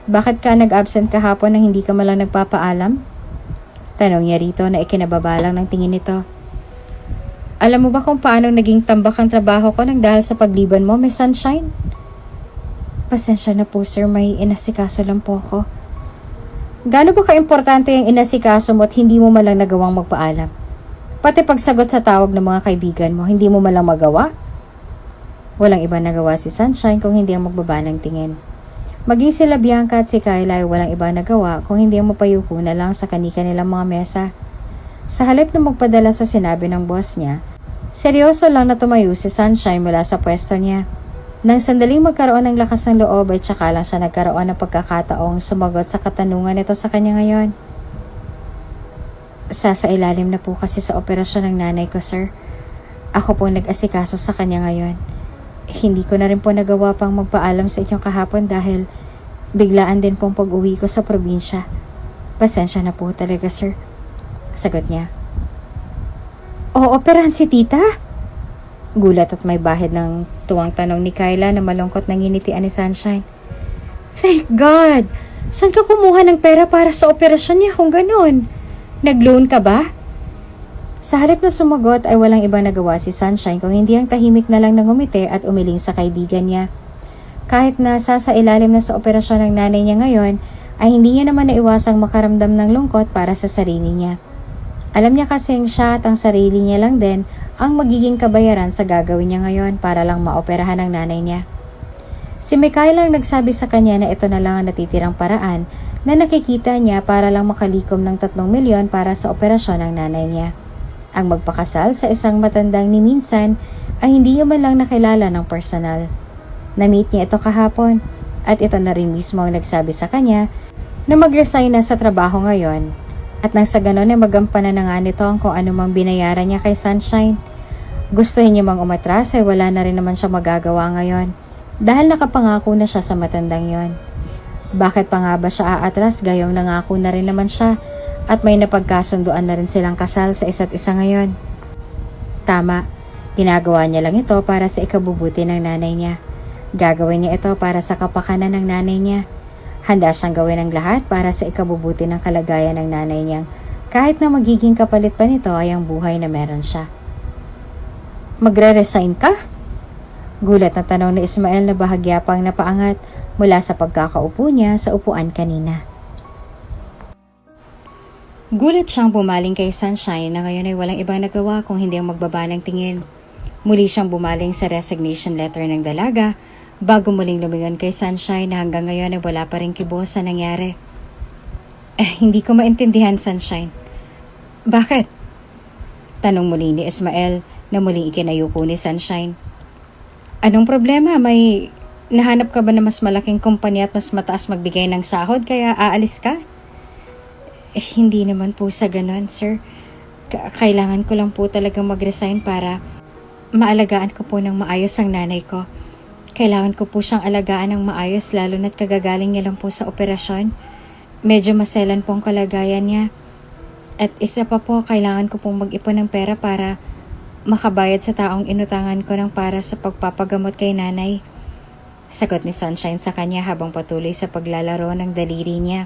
Bakit ka nag-absent kahapon nang hindi ka malang nagpapaalam? Tanong niya rito na ikinababalang ng tingin nito. Alam mo ba kung paano naging tambak ang trabaho ko nang dahil sa pagliban mo, Miss Sunshine? Pasensya na po, sir. May inasikaso lang po ako. Gaano ba ka-importante yung inasikaso mo at hindi mo malang nagawang magpaalam? Pati pagsagot sa tawag ng mga kaibigan mo, hindi mo malang magawa? Walang iba nagawa si Sunshine kung hindi ang magbaba ng tingin. Maging sila Bianca at si Kyla ay walang iba nagawa kung hindi ang mapayuko na lang sa kani-kanilang mga mesa. Sa halip na magpadala sa sinabi ng boss niya, seryoso lang na tumayo si Sunshine mula sa pwesto niya. Nang sandaling magkaroon ng lakas ng loob ay tsaka lang siya nagkaroon ng pagkakataong sumagot sa katanungan nito sa kanya ngayon. Sasailalim na po kasi sa operasyon ng nanay ko, sir. Ako po nag-asikaso sa kanya ngayon. Hindi ko na rin po nagawa pang magpaalam sa inyo kahapon dahil biglaan din pong pag-uwi ko sa probinsya. Pasensya na po talaga, sir. Sagot niya. Operahan si tita? Gulat at may bahid ng tuwang tanong ni Kyla na malungkot na nginitian ni Sunshine. Thank God! Saan ka kumuha ng pera para sa operasyon niya kung ganun? Nag-loan ka ba? Sa halip na sumagot ay walang ibang nagawa si Sunshine kung hindi ang tahimik na lang na ngumiti at umiling sa kaibigan niya. Kahit nasa sa ilalim na sa operasyon ng nanay niya ngayon, ay hindi niya naman naiwasang makaramdam ng lungkot para sa sarili niya. Alam niya kasing siya at ang sarili niya lang din ang magiging kabayaran sa gagawin niya ngayon para lang maoperahan ng nanay niya. Si Mikhail lang nagsabi sa kanya na ito na lang ang natitirang paraan na nakikita niya para lang makalikom ng 3 milyon para sa operasyon ng nanay niya. Ang magpakasal sa isang matandang ni minsan ay hindi niya man lang nakilala ng personal. Na-meet niya ito kahapon at ito na rin mismo ang nagsabi sa kanya na mag-resign na sa trabaho ngayon at nang sa ganon ay magampanan na nga nito ang kung anumang binayaran niya kay Sunshine. Gustuhin niya mang umatras ay wala na rin naman siya magagawa ngayon dahil nakapangako na siya sa matandang yon. Bakit pa nga ba siya aatras gayong nangako na rin naman siya at may napagkasunduan na rin silang kasal sa isa't isa ngayon? Tama, ginagawa niya lang ito para sa ikabubuti ng nanay niya. Gagawin niya ito para sa kapakanan ng nanay niya. Handa siyang gawin ang lahat para sa ikabubuti ng kalagayan ng nanay niya kahit na magiging kapalit pa nito ay ang buhay na meron siya. Magre-resign ka? Gulat na tanong ni Ismael na bahagya pang napaangat mula sa pagkakaupo niya sa upuan kanina. Gulat siyang bumaling kay Sunshine na ngayon ay walang ibang nagawa kung hindi ang magbaba ng tingin. Muli siyang bumaling sa resignation letter ng dalaga bago muling lumingon kay Sunshine na hanggang ngayon ay wala pa rin kibo sa nangyari. Hindi ko maintindihan, Sunshine. Bakit? Tanong muli ni Ismael na muling ikinayuko ni Sunshine. Anong problema? May nahanap ka ba na mas malaking kumpanya at mas mataas magbigay ng sahod kaya aalis ka? Hindi naman po sa ganon, sir. Kailangan ko lang po talagang mag-resign para maalagaan ko po ng maayos ang nanay ko. Kailangan ko po siyang alagaan ng maayos lalo na't kagagaling niya lang po sa operasyon. Medyo maselan po ang kalagayan niya. At isa pa po, kailangan ko pong mag-ipon ng pera para makabayad sa taong inutangan ko ng para sa pagpapagamot kay nanay. Sagot ni Sunshine sa kanya habang patuloy sa paglalaro ng daliri niya.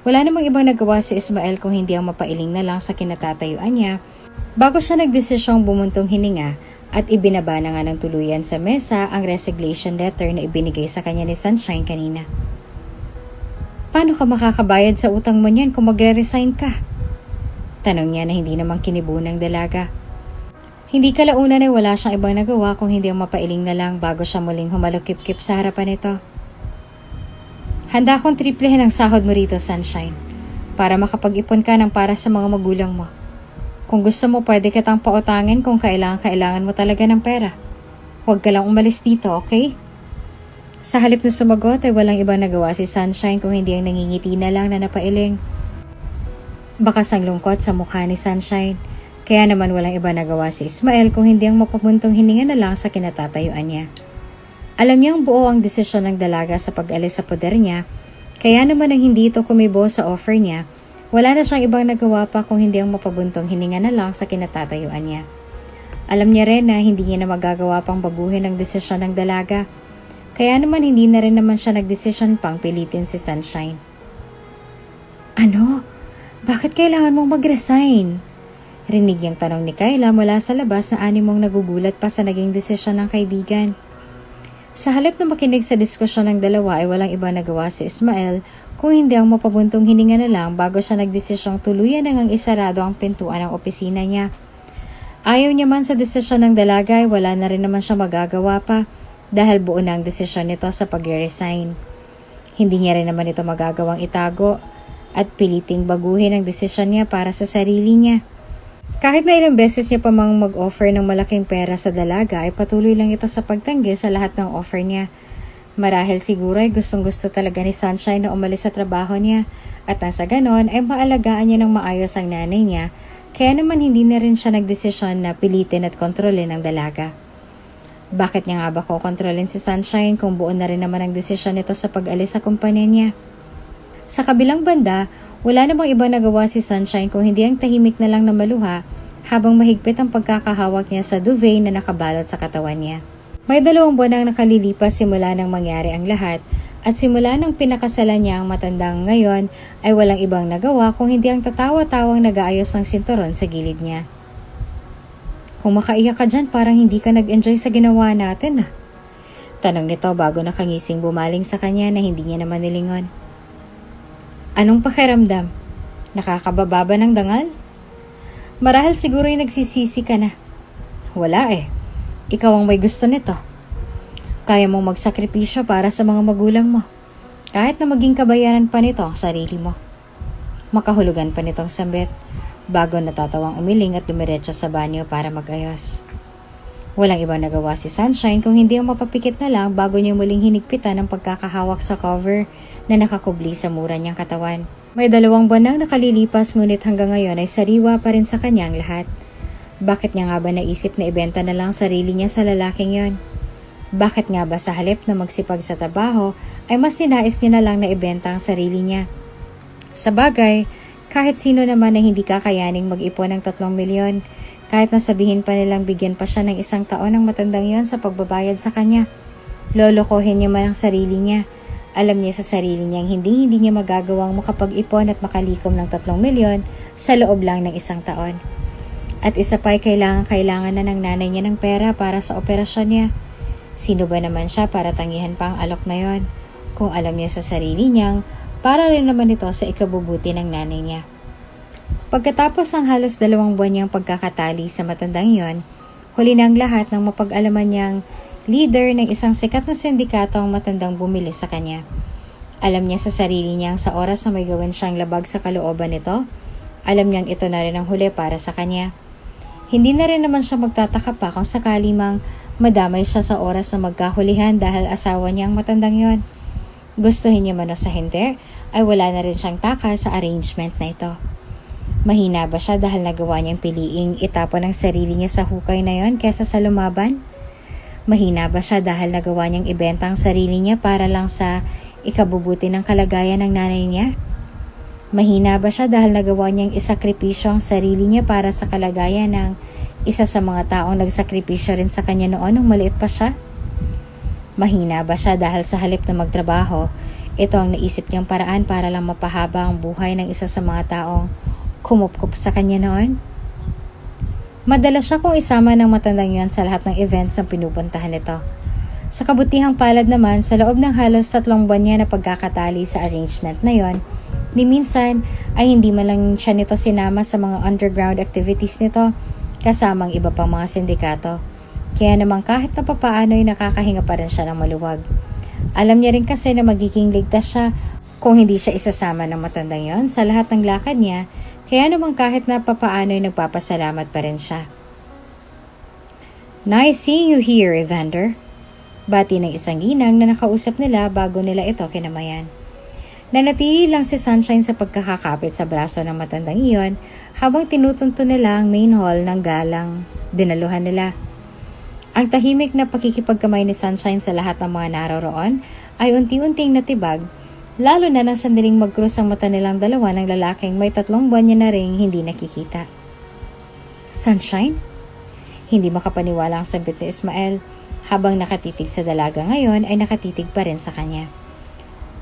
Wala namang ibang nagawa si Ismael kung hindi ang mapailing na lang sa kinatatayuan niya bago siya nagdesisyong bumuntong hininga at ibinaba na nga ng tuluyan sa mesa ang resignation letter na ibinigay sa kanya ni Sunshine kanina. Paano ka makakabayad sa utang mo niyan kung magre-resign ka? Tanong niya na hindi naman kinibo ng dalaga. Hindi kalaunan ay wala siyang ibang nagawa kung hindi ang mapailing na lang bago siya muling humalukip-kip sa harapan nito. Handa akong triplehin ang sahod mo rito, Sunshine, para makapag-ipon ka ng para sa mga magulang mo. Kung gusto mo, pwede kitang pautangin kung kailangan mo talaga ng pera. Huwag ka lang umalis dito, okay? Sa halip na sumagot ay walang ibang nagawa si Sunshine kung hindi ang nangingiti na lang na napailing. Bakas ang lungkot sa mukha ni Sunshine, kaya naman walang iba nagawa si Ismael kung hindi ang mapapuntong hininga na lang sa kinatatayuan niya. Alam niyang buo ang desisyon ng dalaga sa pag-alis sa poder niya, kaya naman ang hindi ito kumibo sa offer niya, wala na siyang ibang nagawa pa kung hindi ang mapabuntong hininga na lang sa kinatatayuan niya. Alam niya rin na hindi niya na magagawa pang baguhin ang desisyon ng dalaga, kaya naman hindi na rin naman siya nagdesisyon pang pilitin si Sunshine. Ano? Bakit kailangan mong mag-resign? Rinig niyang tanong ni Kayla mula sa labas na animong nagugulat pa sa naging desisyon ng kaibigan. Sa halip na makinig sa diskusyon ng dalawa ay walang iba nagawa si Ismael kung hindi ang mapabuntong hininga na lang bago siya nagdesisyong tuluyan nang isarado ang pintuan ng opisina niya. Ayaw niya man sa desisyon ng dalaga ay wala na rin naman siya magagawa pa dahil buo na ang desisyon nito sa pag-resign. Hindi niya rin naman ito magagawang itago at piliting baguhin ang desisyon niya para sa sarili niya. Kahit na ilang beses niya pa mang mag-offer ng malaking pera sa dalaga ay patuloy lang ito sa pagtanggi sa lahat ng offer niya. Marahil siguro ay gustong-gusto talaga ni Sunshine na umalis sa trabaho niya at nang sa ganon ay maalagaan niya ng maayos ang nanay niya kaya naman hindi na rin siya nagdesisyon na pilitin at kontrolin ang dalaga. Bakit niya nga ba kokontrolin si Sunshine kung buo na rin naman ang desisyon nito sa pag-alis sa kumpanya niya? Sa kabilang banda, wala namang ibang nagawa si Sunshine kung hindi ang tahimik na lang na maluha habang mahigpit ang pagkakahawak niya sa duvet na nakabalot sa katawan niya. May 2 buwan ang nakalilipas simula nang mangyari ang lahat at simula nang pinakasalan niya ang matandang ngayon ay walang ibang nagawa kung hindi ang tatawa-tawang nag-aayos ng sinturon sa gilid niya. Kung makaiyak ka dyan, parang hindi ka nag-enjoy sa ginawa natin Tanong nito bago nakangising bumaling sa kanya na hindi niya naman nilingon. Anong pakiramdam? Nakakababa ba ng dangal? Marahil siguro ay nagsisisi ka na. Wala Ikaw ang may gusto nito. Kaya mong magsakripisyo para sa mga magulang mo. Kahit na maging kabayaran pa nito ang sarili mo. Makahulugan pa nitong sambit bago natatawang umiling at dumiretso sa banyo para magayos. Walang ibang nagawa si Sunshine kung hindi ang mapapikit na lang bago niya muling hinigpitan ang pagkakahawak sa cover na nakakubli sa mura niyang katawan. May 2 buwan nang nakalilipas ngunit hanggang ngayon ay sariwa pa rin sa kanyang lahat. Bakit niya nga ba naisip na ibenta na lang sarili niya sa lalaking yon? Bakit nga ba sa halip na magsipag sa trabaho ay mas ninais niya na lang na ibenta ang sarili niya? Sa bagay, kahit sino naman na hindi kakayaning mag-ipon ng 3 milyon, kahit nasabihin pa nilang bigyan pa siya ng 1 taon ng matandang yon sa pagbabayad sa kanya. Lolokohin niya man ang sarili niya. Alam niya sa sarili niyang hindi niya magagawang makapag-ipon at makalikom ng 3 milyon sa loob lang ng 1 taon. At isa pa'y kailangan na ng nanay niya ng pera para sa operasyon niya. Sino ba naman siya para tangihan pa ang alok na yon? Kung alam niya sa sarili niyang para rin naman ito sa ikabubuti ng nanay niya. Pagkatapos ng halos 2 buwan niyang pagkakatali sa matandang yon, huli na ang lahat ng mapag-alaman niyang leader ng isang sikat na sindikato ang matandang bumili sa kanya. Alam niya sa sarili niyang sa oras na may gawin siyang labag sa kalooban nito, alam niyang ito na rin ang huli para sa kanya. Hindi na rin naman siya magtataka pa kung sakali mang madamay siya sa oras na magkahulihan dahil asawa niya ang matandang yon. Gustuhin niya man o sa hindi, ay wala na rin siyang taka sa arrangement na ito. Mahina ba siya dahil nagawa niyang piliing itapon ang sarili niya sa hukay na yon kesa sa lumaban? Mahina ba siya dahil nagawa niyang ibenta ang sarili niya para lang sa ikabubuti ng kalagayan ng nanay niya? Mahina ba siya dahil nagawa niyang isakripisyo ang sarili niya para sa kalagayan ng isa sa mga taong nagsakripisyo rin sa kanya noon nung maliit pa siya? Mahina ba siya dahil sa halip na magtrabaho, ito ang naisip niyang paraan para lang mapahaba ang buhay ng isa sa mga taong kumupkup sa kanya noon? Madalas siya kung isama ng matandang yan sa lahat ng events na pinupuntahan nito. Sa kabutihang palad naman, sa loob ng halos 3 buwan niya na pagkakatali sa arrangement na yon, ni minsan ay hindi man lang siya nito sinama sa mga underground activities nito kasamang iba pang mga sindikato. Kaya naman kahit na papaano ay nakakahinga pa rin siya ng maluwag. Alam niya rin kasi na magiging ligtas siya kung hindi siya isasama ng matandang yon sa lahat ng lakad niya, kaya naman kahit na papaano ay nagpapasalamat pa rin siya. "Nice seeing you here, Evander." Bati ng isang ginang na nakausap nila bago nila ito kinamayan. Nanatili lang si Sunshine sa pagkakakapit sa braso ng matandang iyon habang tinutunto nila ang main hall ng galang dinaluhan nila. Ang tahimik na pakikipagkamay ni Sunshine sa lahat ng mga naroroon ay unti-unting natibag, lalo na nang sandaling magkrus ang mata nilang dalawa ng lalaking may 3 buwan niya na ring hindi nakikita. "Sunshine?" Hindi makapaniwala ang sagot ni Ismael. Habang nakatitig sa dalaga ngayon ay nakatitig pa rin sa kanya.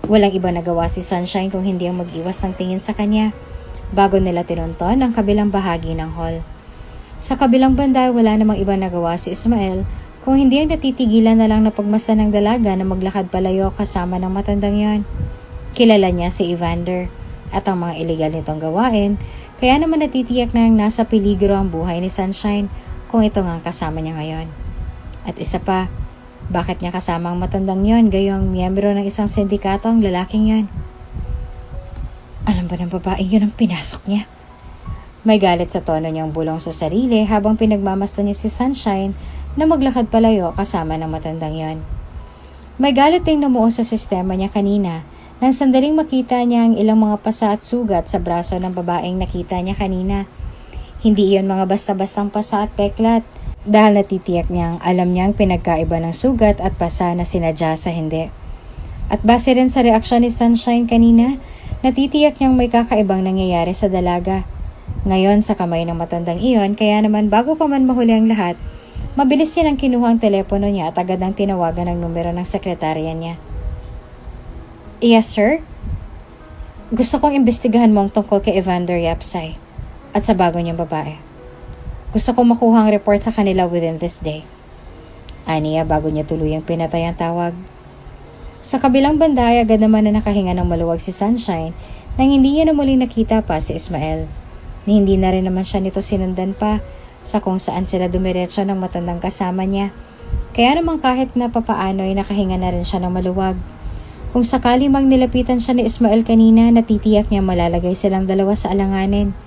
Walang iba nagawa si Sunshine kung hindi ang mag-iwas ng tingin sa kanya bago nila tinunton ang kabilang bahagi ng hall. Sa kabilang banda wala namang iba nagawa si Ismael kung hindi ang natitigilan na lang na pagmasdan ng dalaga na maglakad palayo kasama ng matandang yon. Kilala niya si Evander at ang mga illegal nitong gawain, kaya naman natitiyak na nasa peligro ang buhay ni Sunshine kung ito nga ang kasama niya ngayon. At isa pa, bakit niya kasama ang matandang yon gayong miyembro ng isang sindikato ang lalaking yon? Alam ba ng babaeng yun ang pinasok niya? May galit sa tono niyang bulong sa sarili habang pinagmamasdan niya si Sunshine na maglakad palayo kasama ng matandang yon. May galit ding namuo sa sistema niya kanina nang sandaling makita niya ang ilang mga pasa at sugat sa braso ng babaeng nakita niya kanina. Hindi iyon mga basta-bastang pasa at peklat, dahil natitiyak niyang alam niyang pinagkaiba ng sugat at pasa na sinadya sa hindi. At base rin sa reaksyon ni Sunshine kanina, natitiyak niyang may kakaibang nangyayari sa dalaga. Ngayon sa kamay ng matandang iyon, kaya naman bago pa man mahuli ang lahat, mabilis niya nang kinuha ang telepono niya at agad ang tinawagan ng numero ng sekretarya niya. "Yes, sir? Gusto kong imbestigahan mo ang tungkol kay Evander Yapsay at sa bago niyang babae. Gusto ko makuha ang report sa kanila within this day." Aniya bago niya tuluyang pinatay ang tawag. Sa kabilang banda ay agad naman na nakahinga ng maluwag si Sunshine nang hindi niya na muling nakita pa si Ismael. Ni hindi na rin naman siya nito sinundan pa sa kung saan sila dumiretso ng matandang kasama niya. Kaya naman kahit na papaano ay nakahinga na rin siya ng maluwag. Kung sakali mang nilapitan siya ni Ismael kanina, natitiyak niya malalagay silang dalawa sa alanganin.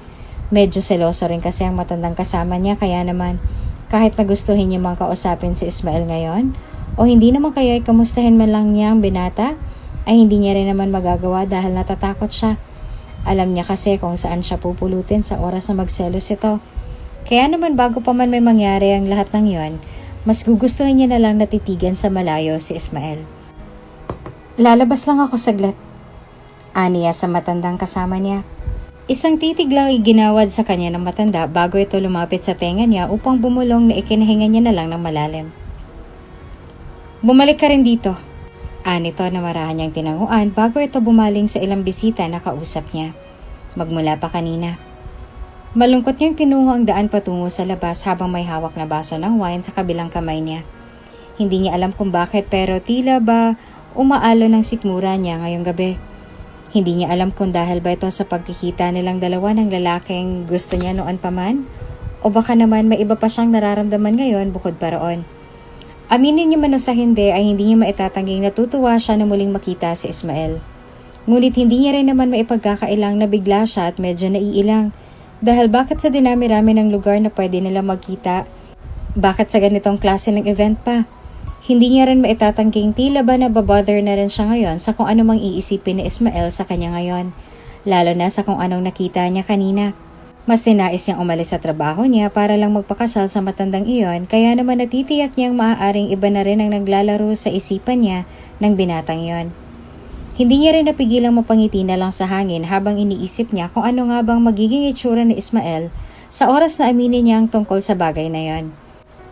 Medyo seloso rin kasi ang matandang kasama niya, kaya naman kahit nagustuhin niya mang kausapin si Ismael ngayon o hindi naman kaya ay kamustahin man lang niya ang binata, ay hindi niya rin naman magagawa dahil natatakot siya. Alam niya kasi kung saan siya pupulutin sa oras na magselos ito. Kaya naman bago pa man may mangyari ang lahat ng yon, mas gugustuhin niya na lang natitigan sa malayo si Ismael. "Lalabas lang ako saglit," aniya sa matandang kasama niya. Isang titig lang ay ginawad sa kanya ng matanda bago ito lumapit sa tenga niya upang bumulong na ikinahinga niya na lang ng malalim. "Bumalik ka rin dito," anito na marahan niyang tinanguan bago ito bumaling sa ilang bisita na kausap niya. Magmula pa kanina. Malungkot niyang tinungo ang daan patungo sa labas habang may hawak na baso ng wine sa kabilang kamay niya. Hindi niya alam kung bakit pero tila ba umaalo ng sikmura niya ngayong gabi. Hindi niya alam kung dahil ba ito sa pagkikita nilang dalawa ng lalaking gusto niya noon pa man, o baka naman may iba pa siyang nararamdaman ngayon bukod pa roon. Aminin niya man o sa hindi ay hindi niya maitatangging natutuwa siya na muling makita si Ismael. Ngunit hindi niya rin naman maipagkakailang na bigla siya at medyo naiilang dahil bakit sa dinami-rami ng lugar na pwede nila magkita, bakit sa ganitong klase ng event pa? Hindi niya rin maitatangking tila ba nababother na rin siya ngayon sa kung ano mang iisipin ni Ismael sa kanya ngayon, lalo na sa kung anong nakita niya kanina. Mas tinais niyang umalis sa trabaho niya para lang magpakasal sa matandang iyon, kaya naman natitiyak niyang maaaring iba na rin ang naglalaro sa isipan niya ng binatang iyon. Hindi niya rin napigilang mapangiti na lang sa hangin habang iniisip niya kung ano nga bang magiging itsura ni Ismael sa oras na aminin niya ang tungkol sa bagay na iyon.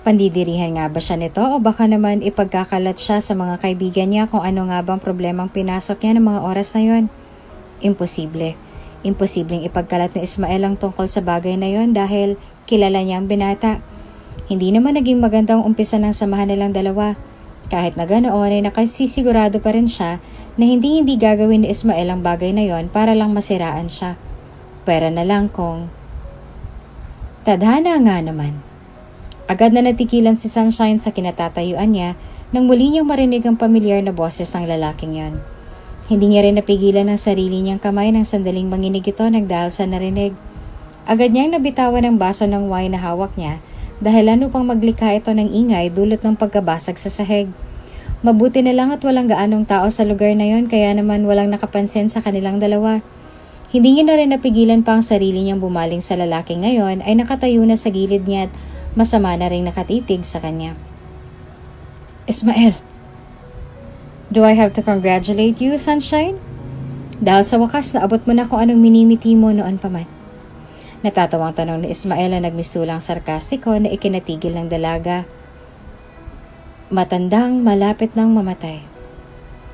Pandidirihan nga ba siya nito o baka naman ipagkakalat siya sa mga kaibigan niya kung ano nga bang problemang pinasok niya ng mga oras na yon? Imposible. Imposibleng ipagkalat ni Ismael ang tungkol sa bagay na yon dahil kilala niya ang binata. Hindi naman naging magandang umpisa ng samahan nilang dalawa. Kahit na ganoon ay nakasisigurado pa rin siya na hindi gagawin ni Ismael ang bagay na yon para lang masiraan siya. Pwera na lang kung... Tadhana nga naman. Agad na natikilan si Sunshine sa kinatatayuan niya nang muli niyang marinig ang pamilyar na boses ng lalaking yon. Hindi niya rin napigilan ang sarili niyang kamay nang sandaling manginig ito nagdahil sa narinig. Agad niyang nabitawan ang baso ng wine na hawak niya dahil lalo pang maglikha ito ng ingay dulot ng pagkabasag sa sahig. Mabuti na lang at walang gaanong tao sa lugar na yon kaya naman walang nakapansin sa kanilang dalawa. Hindi niya na rin napigilan pa ang sarili niyang bumaling sa lalaki ngayon ay nakatayo na sa gilid niya at masama na rin nakatitig sa kanya. Ismael, do I have to congratulate you, Sunshine? Dahil sa wakas naabot mo na kung anong minimiti mo noon pa man. Natatawang tanong ni Ismael na nagmistulang sarkastiko na ikinatigil ng dalaga. Matandang malapit nang mamatay.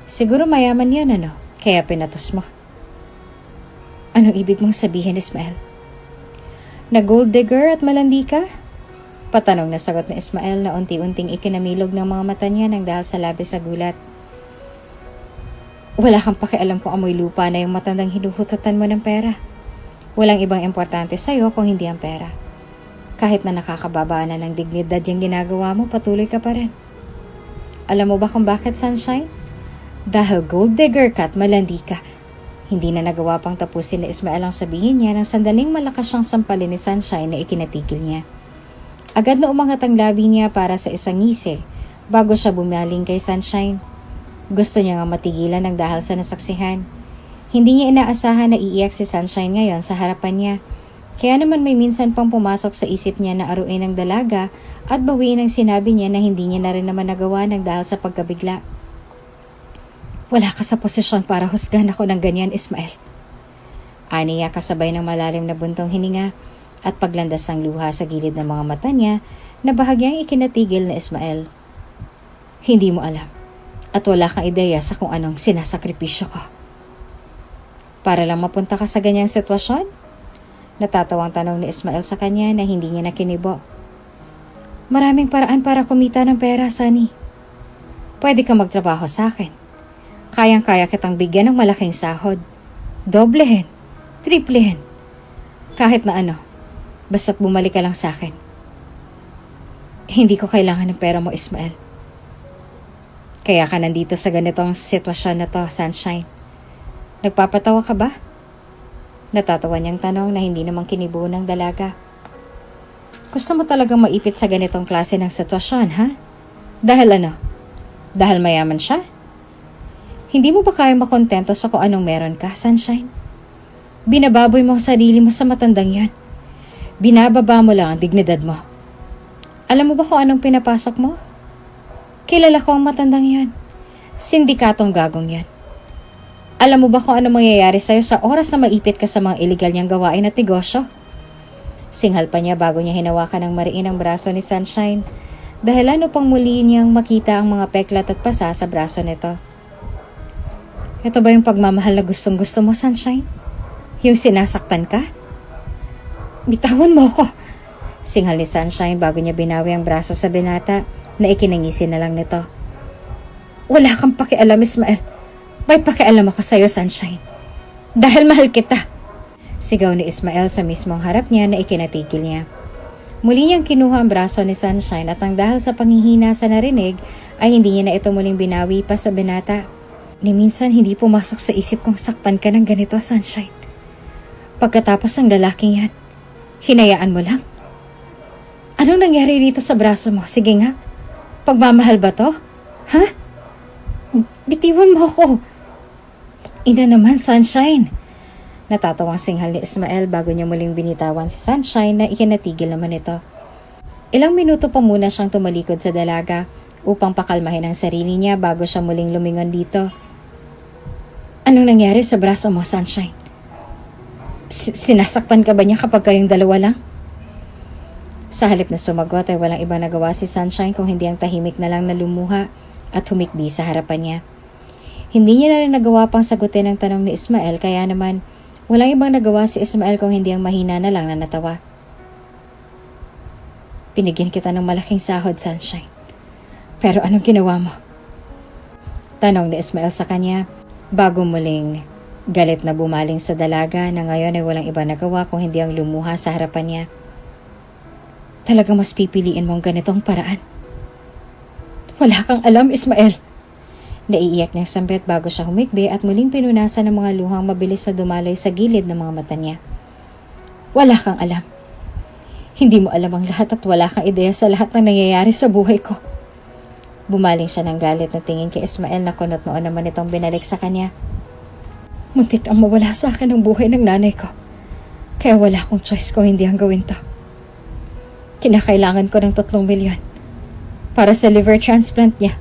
Siguro mayaman yan kaya pinatos mo. Anong ibig mong sabihin, Ismael? Na gold digger at malandi ka? Patanong na sagot ni Ismael na unti-unting ikinamilog ng mga mata niya nang dahil sa labis na gulat. Wala kang pakialam kung amoy lupa na yung matandang hinuhututan mo ng pera. Walang ibang importante sa'yo kung hindi ang pera. Kahit na nakakababa na ng dignidad yung ginagawa mo, patuloy ka pa rin. Alam mo ba kung bakit, Sunshine? Dahil gold digger ka at malandi ka. Hindi na nagawa pang tapusin ni Ismael ang sabihin niya nang sandaling malakas siyang sampalin ni Sunshine na ikinatigil niya. Agad na umangat ang labi niya para sa isang ngisi bago siya bumaling kay Sunshine. Gusto niya nga matigilan ng dahil sa nasaksihan. Hindi niya inaasahan na iiyak si Sunshine ngayon sa harapan niya. Kaya naman may minsan pang pumasok sa isip niya na aruin ang dalaga at bawiin ang sinabi niya na hindi niya na rin naman nagawa ng dahil sa pagkabigla. Wala ka sa posisyon para husgan ako ng ganyan, Ismael. Ani niya kasabay ng malalim na buntong hininga at paglandas ng luha sa gilid ng mga mata niya na bahagyang ikinatigil na Ismael. Hindi mo alam at wala kang ideya sa kung anong sinasakripisyo ko. Para lang mapunta ka sa ganyang sitwasyon? Natatawang tanong ni Ismael sa kanya na hindi niya nakinibo. Maraming paraan para kumita ng pera, Sunny. Pwede ka magtrabaho sa akin. Kayang-kaya kitang bigyan ng malaking sahod. Doblehin, triplehin. Kahit na basta't bumalik ka lang sa akin. Hindi ko kailangan ng pera mo, Ismael. Kaya ka nandito sa ganitong sitwasyon na to, Sunshine. Nagpapatawa ka ba? Natatawa niyang tanong na hindi naman kinibo ng dalaga. Gusto mo talagang maipit sa ganitong klase ng sitwasyon, ha? Dahil Dahil mayaman siya? Hindi mo ba kaya makontento sa kung anong meron ka, Sunshine? Binababoy mo ang sarili mo sa matandang yan. Binababa mo lang ang dignidad mo. Alam mo ba kung anong pinapasok mo? Kilala ko ang matandang yan. Sindikatong gagong yan. Alam mo ba kung anong mangyayari sa'yo sa oras na maipit ka sa mga iligal niyang gawain at negosyo? Singhal pa niya bago niya hinawakan ng mariin ang braso ni Sunshine dahil pang muli niyang makita ang mga peklat at pasa sa braso nito. Ito ba yung pagmamahal na gustong-gusto mo, Sunshine? Yung sinasaktan ka? Bitawan mo ko! Singhal ni Sunshine bago niya binawi ang braso sa binata na ikinangisi na lang nito. Wala kang pakialam, Ismael. May pakialam ako sa'yo, Sunshine. Dahil mahal kita. Sigaw ni Ismael sa mismong harap niya na ikinatigil niya. Muli niyang kinuha ang braso ni Sunshine at ang dahil sa panghihina sa narinig ay hindi niya na ito muling binawi pa sa binata. Ni minsan hindi pumasok sa isip kong saktan ka ng ganito, Sunshine. Pagkatapos ng lalaking yan, hinayaan mo lang. Anong nangyari rito sa braso mo? Sige nga, pagmamahal ba to? Ha? Bitiwan mo ako. Ina naman, Sunshine. Natatawang singhal ni Ismael bago niya muling binitawan si Sunshine na ikinatigil naman ito. Ilang minuto pa muna siyang tumalikod sa dalaga upang pakalmahin ang sarili niya bago siya muling lumingon dito. Anong nangyari sa braso mo, Sunshine? Sinasaktan ka ba niya kapag kayong dalawa lang? Sa halip na sumagot ay walang ibang nagawa si Sunshine kung hindi ang tahimik na lang na lumuha at humikbi sa harapan niya. Hindi niya na rin nagawa pang sagutin ang tanong ni Ismael kaya naman walang ibang nagawa si Ismael kung hindi ang mahina na lang na natawa. Binigyan kita ng malaking sahod, Sunshine. Pero anong ginawa mo? Tanong ni Ismael sa kanya, bago muling galit na bumaling sa dalaga na ngayon ay walang iba nagawa kung hindi ang lumuha sa harapan niya. Talagang mas pipiliin mo ang ganitong paraan. Wala kang alam, Ismael. Naiiyak niyang sambit bago siya humikbi at muling pinunasan ng mga luhang mabilis na dumaloy sa gilid ng mga mata niya. Wala kang alam. Hindi mo alam ang lahat at wala kang ideya sa lahat ng nangyayari sa buhay ko. Bumaling siya ng galit na tingin kay Ismael na kunot noon naman itong binalik sa kanya. Muntik ang mawala sa akin ang buhay ng nanay ko. Kaya wala akong choice kung hindi ang gawin to. Kinakailangan ko ng 3 milyon para sa liver transplant niya.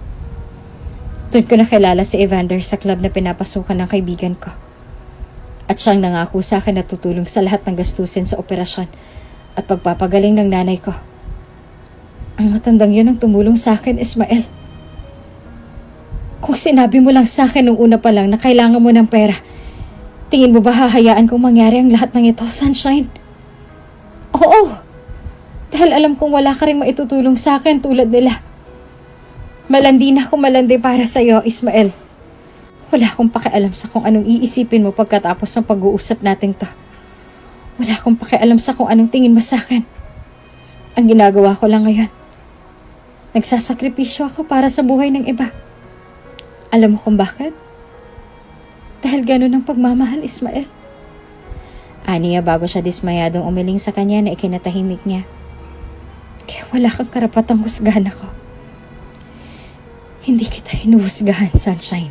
Doon ko nakilala si Evander sa club na pinapasukan ng kaibigan ko. At siyang nangako sa akin na tutulong sa lahat ng gastusin sa operasyon at pagpapagaling ng nanay ko. Ang matandang yun ang tumulong sa akin, Ismael. Kung sinabi mo lang sa akin nung una pa lang na kailangan mo ng pera, tingin mo ba hahayaan kong mangyari ang lahat ng ito, Sunshine? Oo. Dahil alam kong wala ka rin maitutulong sa akin tulad nila. Malandi na ako malandi para sa'yo, Ismael. Wala akong pakialam sa kung anong iisipin mo pagkatapos ng pag-uusap natin to. Wala akong pakialam sa kung anong tingin mo sa akin. Ang ginagawa ko lang ngayon, nagsasakripisyo ako para sa buhay ng iba. Alam mo kung bakit? Dahil ganun ang pagmamahal, Ismael. Aniya bago siya dismayadong umiling sa kanya na ikinatahimik niya. Kaya wala kang karapatang husgahan ako. Hindi kita hinuhusgahan, Sunshine.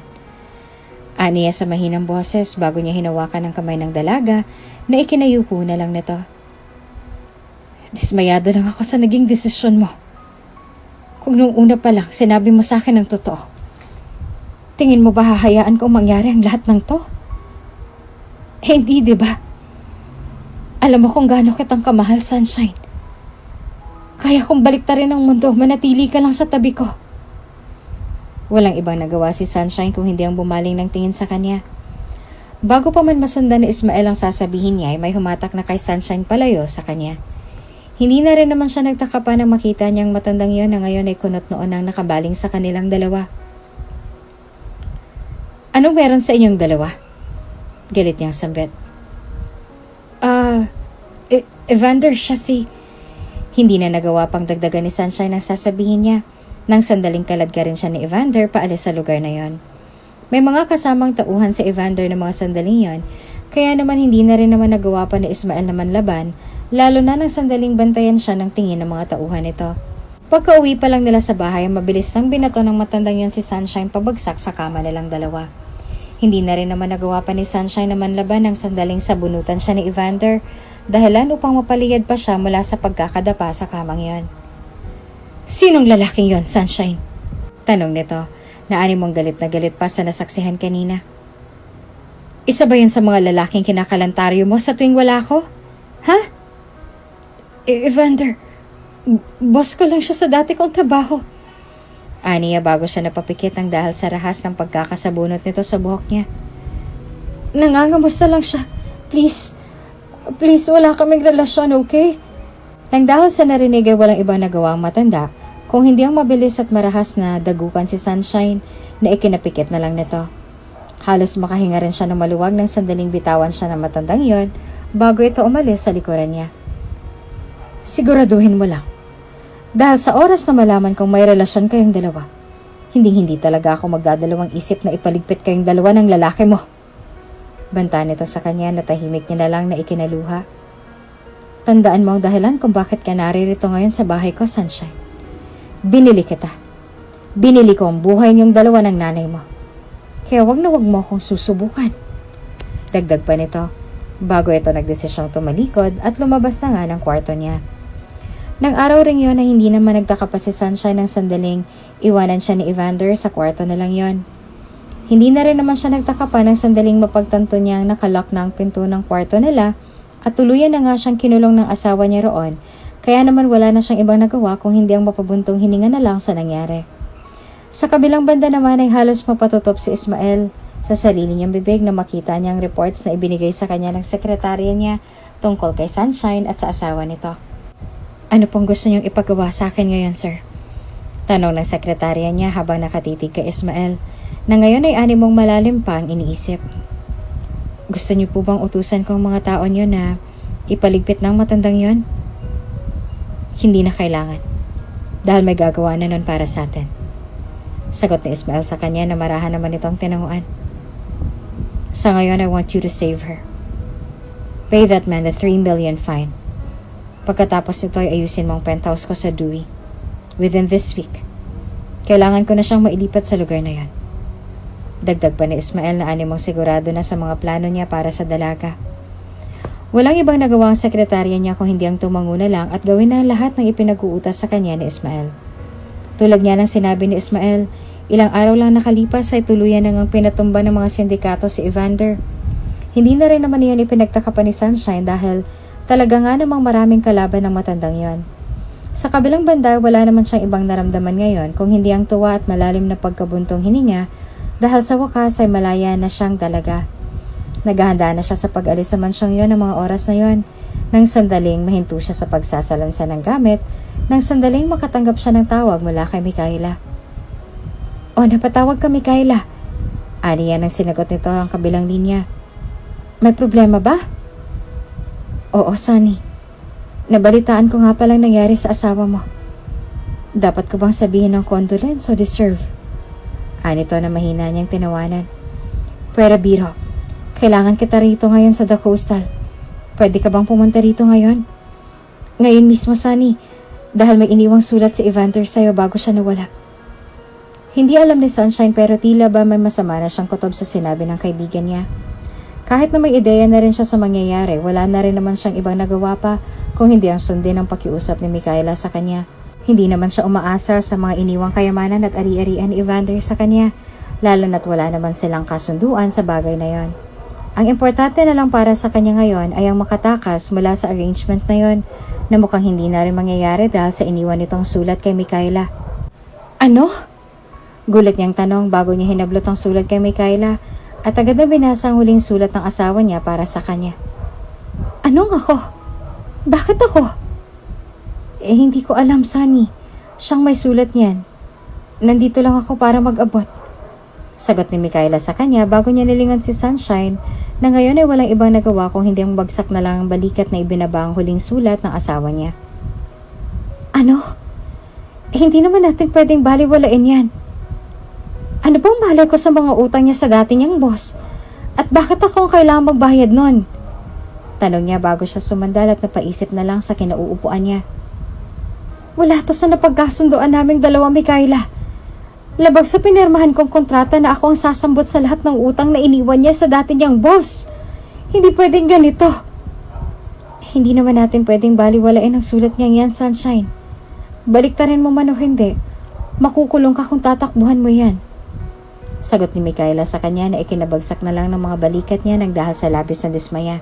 Aniya sa mahinang boses bago niya hinawakan ang kamay ng dalaga na ikinayuko na lang nito. Dismayado lang ako sa naging desisyon mo. Kung nung una pa lang sinabi mo sa akin ang totoo, tingin mo ba hahayaan kong mangyari ang lahat ng to? Hindi, diba? Alam mo kung gaano kitang kamahal, Sunshine. Kaya kung baliktarin ang mundo, manatili ka lang sa tabi ko. Walang ibang nagawa si Sunshine kung hindi ang bumaling ng tingin sa kanya. Bago pa man masundan ni Ismael ang sasabihin niya ay may humatak na kay Sunshine palayo sa kanya. Hindi na rin naman siya nagtaka pa nang makita niyang matandang yon na ngayon ay kunot noon ang nakabaling sa kanilang dalawa. Anong meron sa inyong dalawa? Galit niyang sambit. Evander siya si... Hindi na nagawa pang dagdagan ni Sunshine ang sasabihin niya. Nang sandaling kalad ka rin siya ni Evander paalis sa lugar na yon. May mga kasamang tauhan sa Evander ng mga sandaling yon, kaya naman hindi na rin naman nagawa pa ni Ismael naman laban, lalo na nang sandaling bantayan siya ng tingin ng mga tauhan nito. Pagka-uwi pa lang nila sa bahay, mabilis nang binato ng matandang yon si Sunshine pabagsak sa kama nilang dalawa. Hindi na rin naman nagawa pa ni Sunshine naman laban ng sandaling sabunutan siya ni Evander, dahilan upang mapaliyad pa siya mula sa pagkakadapa sa kamang yon. Sinong lalaking yon, Sunshine? Tanong nito, na animong galit na galit pa sa nasaksihan kanina. Isa ba yan sa mga lalaking kinakalantaryo mo sa tuwing wala ko? Ha? Evander, boss ko lang siya sa dati kong trabaho. Aniya bago siya napapikit ang dahil sa rahas ng pagkakasabunot nito sa buhok niya. Nangangamusta lang siya. Please, wala kaming relasyon, okay? Nang dahil sa narinig ay walang ibang nagawa ang matanda, kung hindi ang mabilis at marahas na dagukan si Sunshine na ikinapikit na lang nito. Halos makahinga rin siya ng maluwag nang sandaling bitawan siya ng matandang yon bago ito umalis sa likuran niya. Siguraduhin mo lang. Dahil sa oras na malaman kong may relasyon kayong dalawa, hindi talaga ako magdadalawang isip na ipaligpit kayong dalawa ng lalaki mo. Banta nito sa kanya na tahimik niya na lang na ikinaluha. Tandaan mo ang dahilan kung bakit ka naririto ngayon sa bahay ko, Sunshine. Binili kita. Binili ko ang buhay niyong dalawa ng nanay mo. Kaya wag mo akong susubukan. Dagdag pa nito, bago ito nagdesisyong tumalikod at lumabas na nga ng kwarto niya. Nang araw ring yon na hindi naman nagtaka pa si Sunshine ng sandaling iwanan siya ni Evander sa kwarto na lang yon. Hindi na rin naman siya nagtaka pa ng sandaling mapagtanto niyang nakalock na ang pinto ng kwarto nila at tuluyan na nga siyang kinulong ng asawa niya roon, kaya naman wala na siyang ibang nagawa kung hindi ang mapabuntong hininga na lang sa nangyari. Sa kabilang banda naman ay halos mapatutop si Ismael sa sarili niyang bibig na makita niyang reports na ibinigay sa kanya ng sekretarya niya tungkol kay Sunshine at sa asawa nito. Ano pong gusto niyong ipagawa sa akin ngayon, sir? Tanong ng sekretarya niya habang nakatitig kay Ismael na ngayon ay animong malalim pa ang iniisip. Gusto niyo po bang utusan ko ang mga tao niyo na ipaligpit ng matandang yon? Hindi na kailangan, dahil may gagawa na nun para sa atin. Sagot ni Ismael sa kanya na marahan naman itong tinanguan. Sa ngayon, I want you to save her. Pay that man the 3 million fine. Pagkatapos nito ay ayusin mo ang penthouse ko sa Dewey. Within this week, kailangan ko na siyang mailipat sa lugar na yan. Dagdag pa ni Ismael na animong sigurado na sa mga plano niya para sa dalaga. Walang ibang nagawa ang sekretarya niya kung hindi ang tumango na lang at gawin na lahat ng ipinag-uutas sa kanya ni Ismael. Tulad niya ng sinabi ni Ismael, ilang araw lang nakalipas ay tuluyan nang pinatumba ng mga sindikato si Evander. Hindi na rin naman iyon ipinagtaka pa ni Sunshine dahil talaga nga namang maraming kalaban ng matandang yon. Sa kabilang banda, wala naman siyang ibang naramdaman ngayon kung hindi ang tuwa at malalim na pagkabuntong hininga dahil sa wakas ay malaya na siyang dalaga. Naghahanda na siya sa pag-alis sa mansyong yon ng mga oras na yon. Nang sandaling mahinto siya sa pagsasalansa ng gamit, nang sandaling makatanggap siya ng tawag mula kay Micaela. O, napatawag ka, Micaela. Aniya nang sinagot nito ang kabilang linya. May problema ba? Oo, Sunny. Nabalitaan ko nga palang nangyari sa asawa mo. Dapat ko bang sabihin ng condolence o deserve? Anito na mahina niyang tinawanan. Pwera biro, kailangan kita rito ngayon sa The Coastal. Pwede ka bang pumunta rito ngayon? Ngayon mismo, Sunny, dahil may iniwang sulat si Evander sa'yo bago siya nawala. Hindi alam ni Sunshine pero tila ba may masama na siyang kutob sa sinabi ng kaibigan niya. Kahit na may ideya na rin siya sa mangyayari, wala na rin naman siyang ibang nagawa pa kung hindi ang sundin ang pakiusap ni Micaela sa kanya. Hindi naman siya umaasa sa mga iniwang kayamanan at ari-arian ni Evander sa kanya, lalo na't wala naman silang kasunduan sa bagay na yon. Ang importante na lang para sa kanya ngayon ay ang makatakas mula sa arrangement na yon na mukhang hindi na rin mangyayari dahil sa iniwan nitong sulat kay Micaela. Ano? Gulat niyang tanong bago niya hinablot ang sulat kay Micaela at agad na binasa ang huling sulat ng asawa niya para sa kanya. Anong ako? Bakit ako? Hindi ko alam, Sunny. Siyang may sulat niyan. Nandito lang ako para mag-abot. Sagot ni Micaela sa kanya bago niya nilingan si Sunshine na ngayon ay walang ibang nagawa kung hindi ang bagsak na lang ang balikat na ibinaba ang huling sulat ng asawa niya. Ano? Hindi naman natin pwedeng baliwalain yan. Ano bang malay ko sa mga utang niya sa dati niyang boss? At bakit ako ang kailangang magbayad nun? Tanong niya bago siya sumandal at napaisip na lang sa kinauupuan niya. Wala to sa napagkasundoan naming dalawa, Micaela. Labag sa pinirmahan kong kontrata na ako ang sasambot sa lahat ng utang na iniwan niya sa dati niyang boss. Hindi pwedeng ganito. Hindi naman natin pwedeng baliwalain ang sulat niyang yan, Sunshine. Baliktarin mo man o hindi, makukulong ka kung tatakbuhan mo yan. Sagot ni Micaela sa kanya na ikinabagsak na lang ng mga balikat niya nang dahil sa labis na dismaya.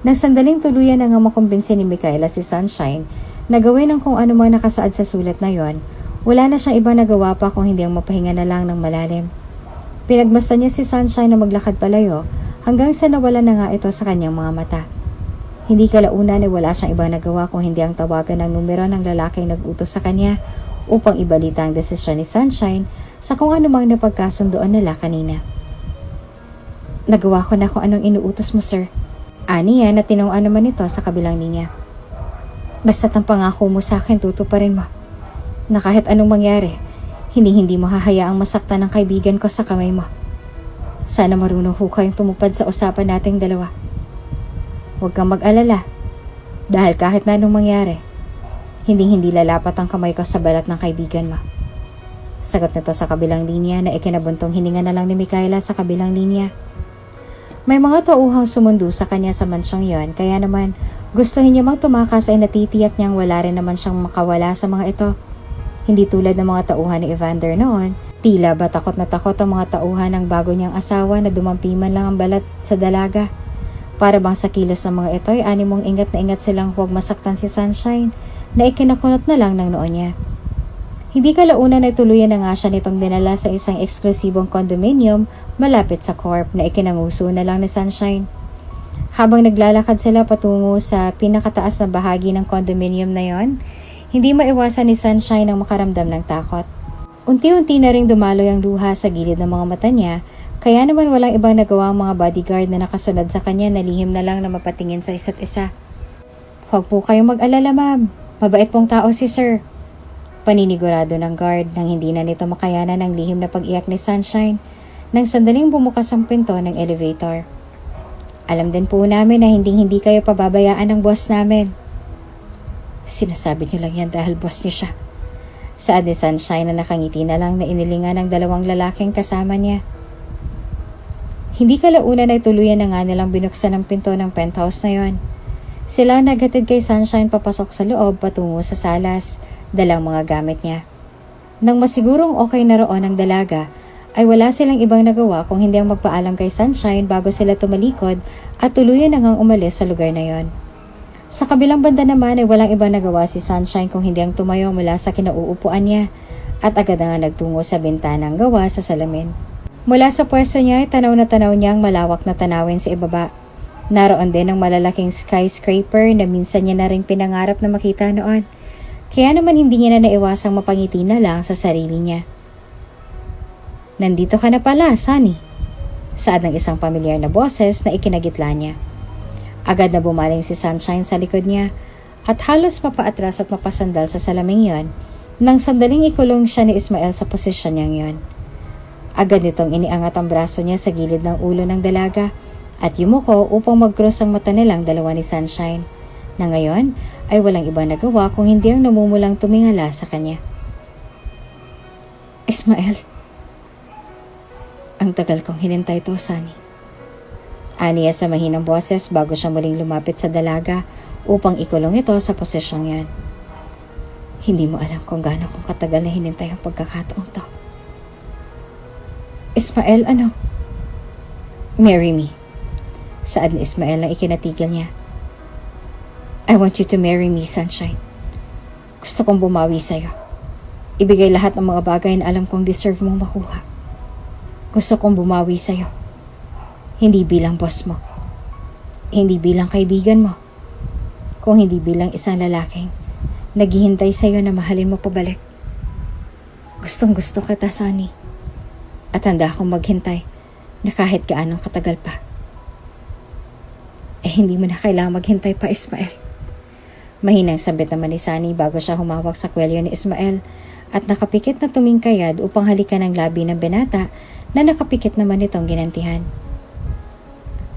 Nang sandaling tuluyan na nga makumbinsi ni Micaela si Sunshine na gawin ang kung ano mang nakasaad sa sulat na yon, wala na siyang ibang nagawa pa kung hindi ang mapahinga na lang ng malalim. Pinagbasta niya si Sunshine na maglakad palayo hanggang sa nawala na nga ito sa kanyang mga mata. Hindi kalaunan ay wala siyang ibang nagawa kung hindi ang tawagan ng numero ng lalaking nag-utos sa kanya upang ibalita ang desisyon ni Sunshine sa kung ano mang napagkasundoan nila kanina. Nagawa ko na kung anong inuutos mo, sir. Aniya na tinungan naman ito sa kabilang linya. Basta't ang pangako mo sa akin, tutuparin mo. Na kahit anong mangyari, hindi mo hahayaang masaktan ng kaibigan ko sa kamay mo. Sana marunong ho kayong tumupad sa usapan nating dalawa. Huwag kang mag-alala. Dahil kahit na anong mangyari, hindi lalapat ang kamay ko sa balat ng kaibigan mo. Sagot nito sa kabilang linya na ikinabuntong hininga na lang ni Micaela sa kabilang linya. May mga tauhang sumundo sa kanya sa mansyong yon, kaya naman gustuhin niya mang tumakas ay natitiyak niyang wala rin naman siyang makawala sa mga ito. Hindi tulad ng mga tauhan ni Evander noon, tila ba takot na takot ang mga tauhan ng bago niyang asawa na dumampiman lang ang balat sa dalaga. Para bang sa kilos ng mga ito ay animong ingat na ingat silang huwag masaktan si Sunshine na ikinakunot na lang ng noo niya. Hindi kalaunan ay tuluyan na nga siya nitong dinala sa isang eksklusibong condominium malapit sa Corp na ikinanguso na lang ni Sunshine. Habang naglalakad sila patungo sa pinakataas na bahagi ng condominium na yon, hindi maiwasan ni Sunshine ang makaramdam ng takot. Unti-unti na ring dumaloy ang luha sa gilid ng mga mata niya, kaya naman walang ibang nagawa ang mga bodyguard na nakasunod sa kanya na lihim na lang na mapatingin sa isa't isa. Huwag po kayong mag-alala, ma'am. Mabait pong tao si sir. Paninigurado ng guard nang hindi na nito makayanan ng lihim na pag-iyak ni Sunshine nang sandaling bumukas ang pinto ng elevator. Alam din po namin na hindi kayo pababayaan ng boss namin. Sinasabi niyo lang yan dahil boss niyo siya. Saad ni Sunshine na nakangiti na lang na inilingan ng dalawang lalaking kasama niya. Hindi kalaunan ay tuluyan na nga nilang binuksan ang pinto ng penthouse na yon. Sila naghatid kay Sunshine papasok sa loob patungo sa salas, dalang mga gamit niya. Nang masigurong okay na roon ang dalaga, ay wala silang ibang nagawa kung hindi ang magpaalam kay Sunshine bago sila tumalikod at tuluyan na ngang umalis sa lugar na yon. Sa kabilang banda naman ay walang ibang nagawa si Sunshine kung hindi ang tumayo mula sa kinauupuan niya at agad na nga nagtungo sa bintanang gawa sa salamin. Mula sa pwesto niya ay tanaw niya ang malawak na tanawin sa ibaba. Naroon din ang malalaking skyscraper na minsan niya na rin pinangarap na makita noon. Kaya naman hindi niya na naiwasang mapangiti na lang sa sarili niya. Nandito ka na pala, Sunny. Saad ng isang pamilyar na boses na ikinagitla niya. Agad na bumaling si Sunshine sa likod niya at halos mapaatras at mapasandal sa salaming yon nang sandaling ikulong siya ni Ismael sa posisyon niyang yon. Agad nitong iniangat ang braso niya sa gilid ng ulo ng dalaga at yumuko upang mag-cross ang mata nilang dalawa ni Sunshine na ngayon ay walang ibang nagawa kung hindi ang namumulang tumingala sa kanya. Ismael, ang tagal kong hinintay to, Sunny. Aniya sa mahinang boses bago siya muling lumapit sa dalaga upang ikulong ito sa posisyong yan. Hindi mo alam kung gaano kong katagal na hinintay ang pagkakataong to. Ismael, ano? Marry me. Saad ni Ismael na ikinatigil niya. I want you to marry me, Sunshine. Gusto kong bumawi sa'yo. Ibigay lahat ng mga bagay na alam kong deserve mong makuha. Gusto kong bumawi sa'yo. Hindi bilang boss mo. Hindi bilang kaibigan mo. Kung hindi bilang isang lalaking naghihintay sa'yo na mahalin mo pabalik. Gustong gusto kita, Sunny. At handa akong maghintay na kahit gaanong katagal pa. Hindi mo na kailangang maghintay pa, Ismael. Mahinang sambit naman ni Sunny bago siya humawak sa kwelyo ni Ismael at nakapikit na tumingkayad upang halikan ang labi ng binata na nakapikit naman itong ginantihan.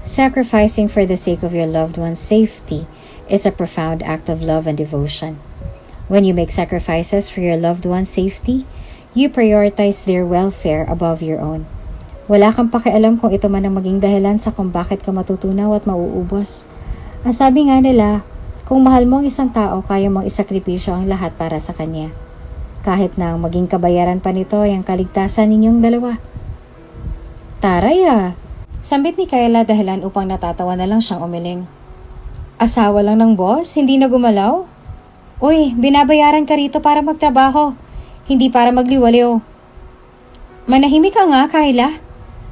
Sacrificing for the sake of your loved one's safety is a profound act of love and devotion. When you make sacrifices for your loved one's safety, you prioritize their welfare above your own. Wala kang pakialam kung ito man ang maging dahilan sa kung bakit ka matutunaw at mauubos. Ang sabi nga nila, kung mahal mo ang isang tao, kaya mong isakripisyo ang lahat para sa kanya. Kahit na maging kabayaran pa nito ay ang kaligtasan ninyong dalawa. Taray ah! Sambit ni Kayla dahilan upang natatawa na lang siyang umiling. Asawa lang ng boss? Hindi na gumalaw? Uy, binabayaran ka rito para magtrabaho, hindi para magliwaliw. Manahimik ka nga, Kayla.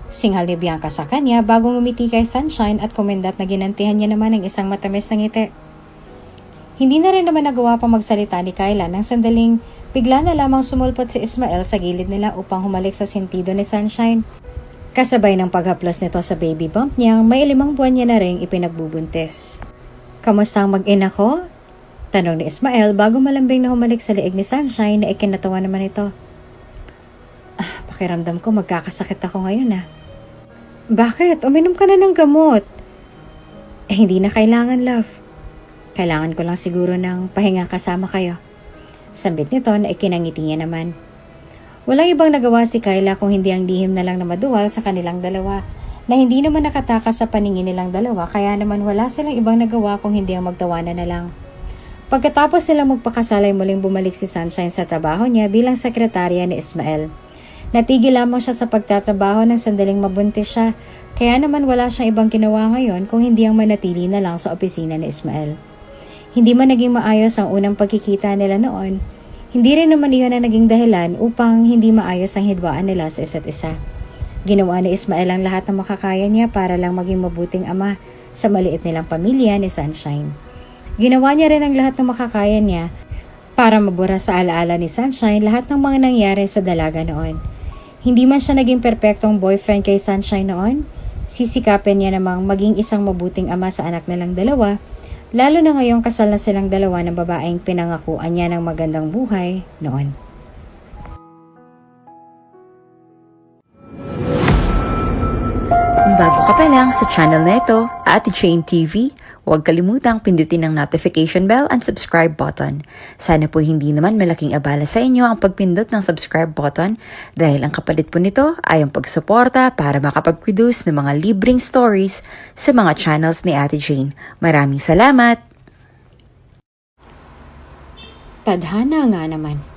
Singhal ni Bianca sa kanya bago ngumiti kay Sunshine at kumendat na ginantihan niya naman ng isang matamis na ngiti. Hindi na rin naman nagawa pa magsalita ni Kayla nang sandaling bigla na lamang sumulpot si Ismael sa gilid nila upang humalik sa sentido ni Sunshine. Kasabay ng paghaplos nito sa baby bump niyang may 5 buwan niya na ring ipinagbubuntis. Kamusta ang mag-ina ko? Tanong ni Ismael bago malambing na humalik sa liig ni Sunshine na ikinatawa naman ito. Pakiramdam ko magkakasakit ako ngayon ah. Bakit? Uminom ka na ng gamot. Hindi na kailangan, love. Kailangan ko lang siguro ng pahinga kasama kayo. Sambit nito na ikinangiti niya naman. Walang ibang nagawa si Kayla kung hindi ang lihim na lang na maduwal sa kanilang dalawa na hindi naman nakatakas sa paningin nilang dalawa kaya naman wala silang ibang nagawa kung hindi ang magtawanan na lang. Pagkatapos sila magpakasal ay muling bumalik si Sunshine sa trabaho niya bilang sekretarya ni Ismael. Natigil lamang siya sa pagtatrabaho ng sandaling mabuntis siya kaya naman wala siyang ibang ginawa ngayon kung hindi ang manatili na lang sa opisina ni Ismael. Hindi man naging maayos ang unang pagkikita nila noon, hindi rin naman iyon ang naging dahilan upang hindi maayos ang hidwaan nila sa isa't isa. Ginawa ni Ismael ang lahat ng makakaya niya para lang maging mabuting ama sa maliit nilang pamilya ni Sunshine. Ginawa niya rin ang lahat ng makakaya niya para mabura sa alaala ni Sunshine lahat ng mga nangyari sa dalaga noon. Hindi man siya naging perpektong boyfriend kay Sunshine noon, sisikapin niya namang maging isang mabuting ama sa anak nilang dalawa, lalo na ngayong kasal na silang dalawa ng babaeng pinangakuan niya ng magandang buhay noon. Kung bago ka pa lang sa channel na ito, Ate Jane TV, huwag kalimutang pindutin ang notification bell and subscribe button. Sana po hindi naman malaking abala sa inyo ang pagpindot ng subscribe button dahil ang kapalit po nito ay ang pagsuporta para makapag-produce ng mga libreng stories sa mga channels ni Ate Jane. Maraming salamat! Tadhana nga naman.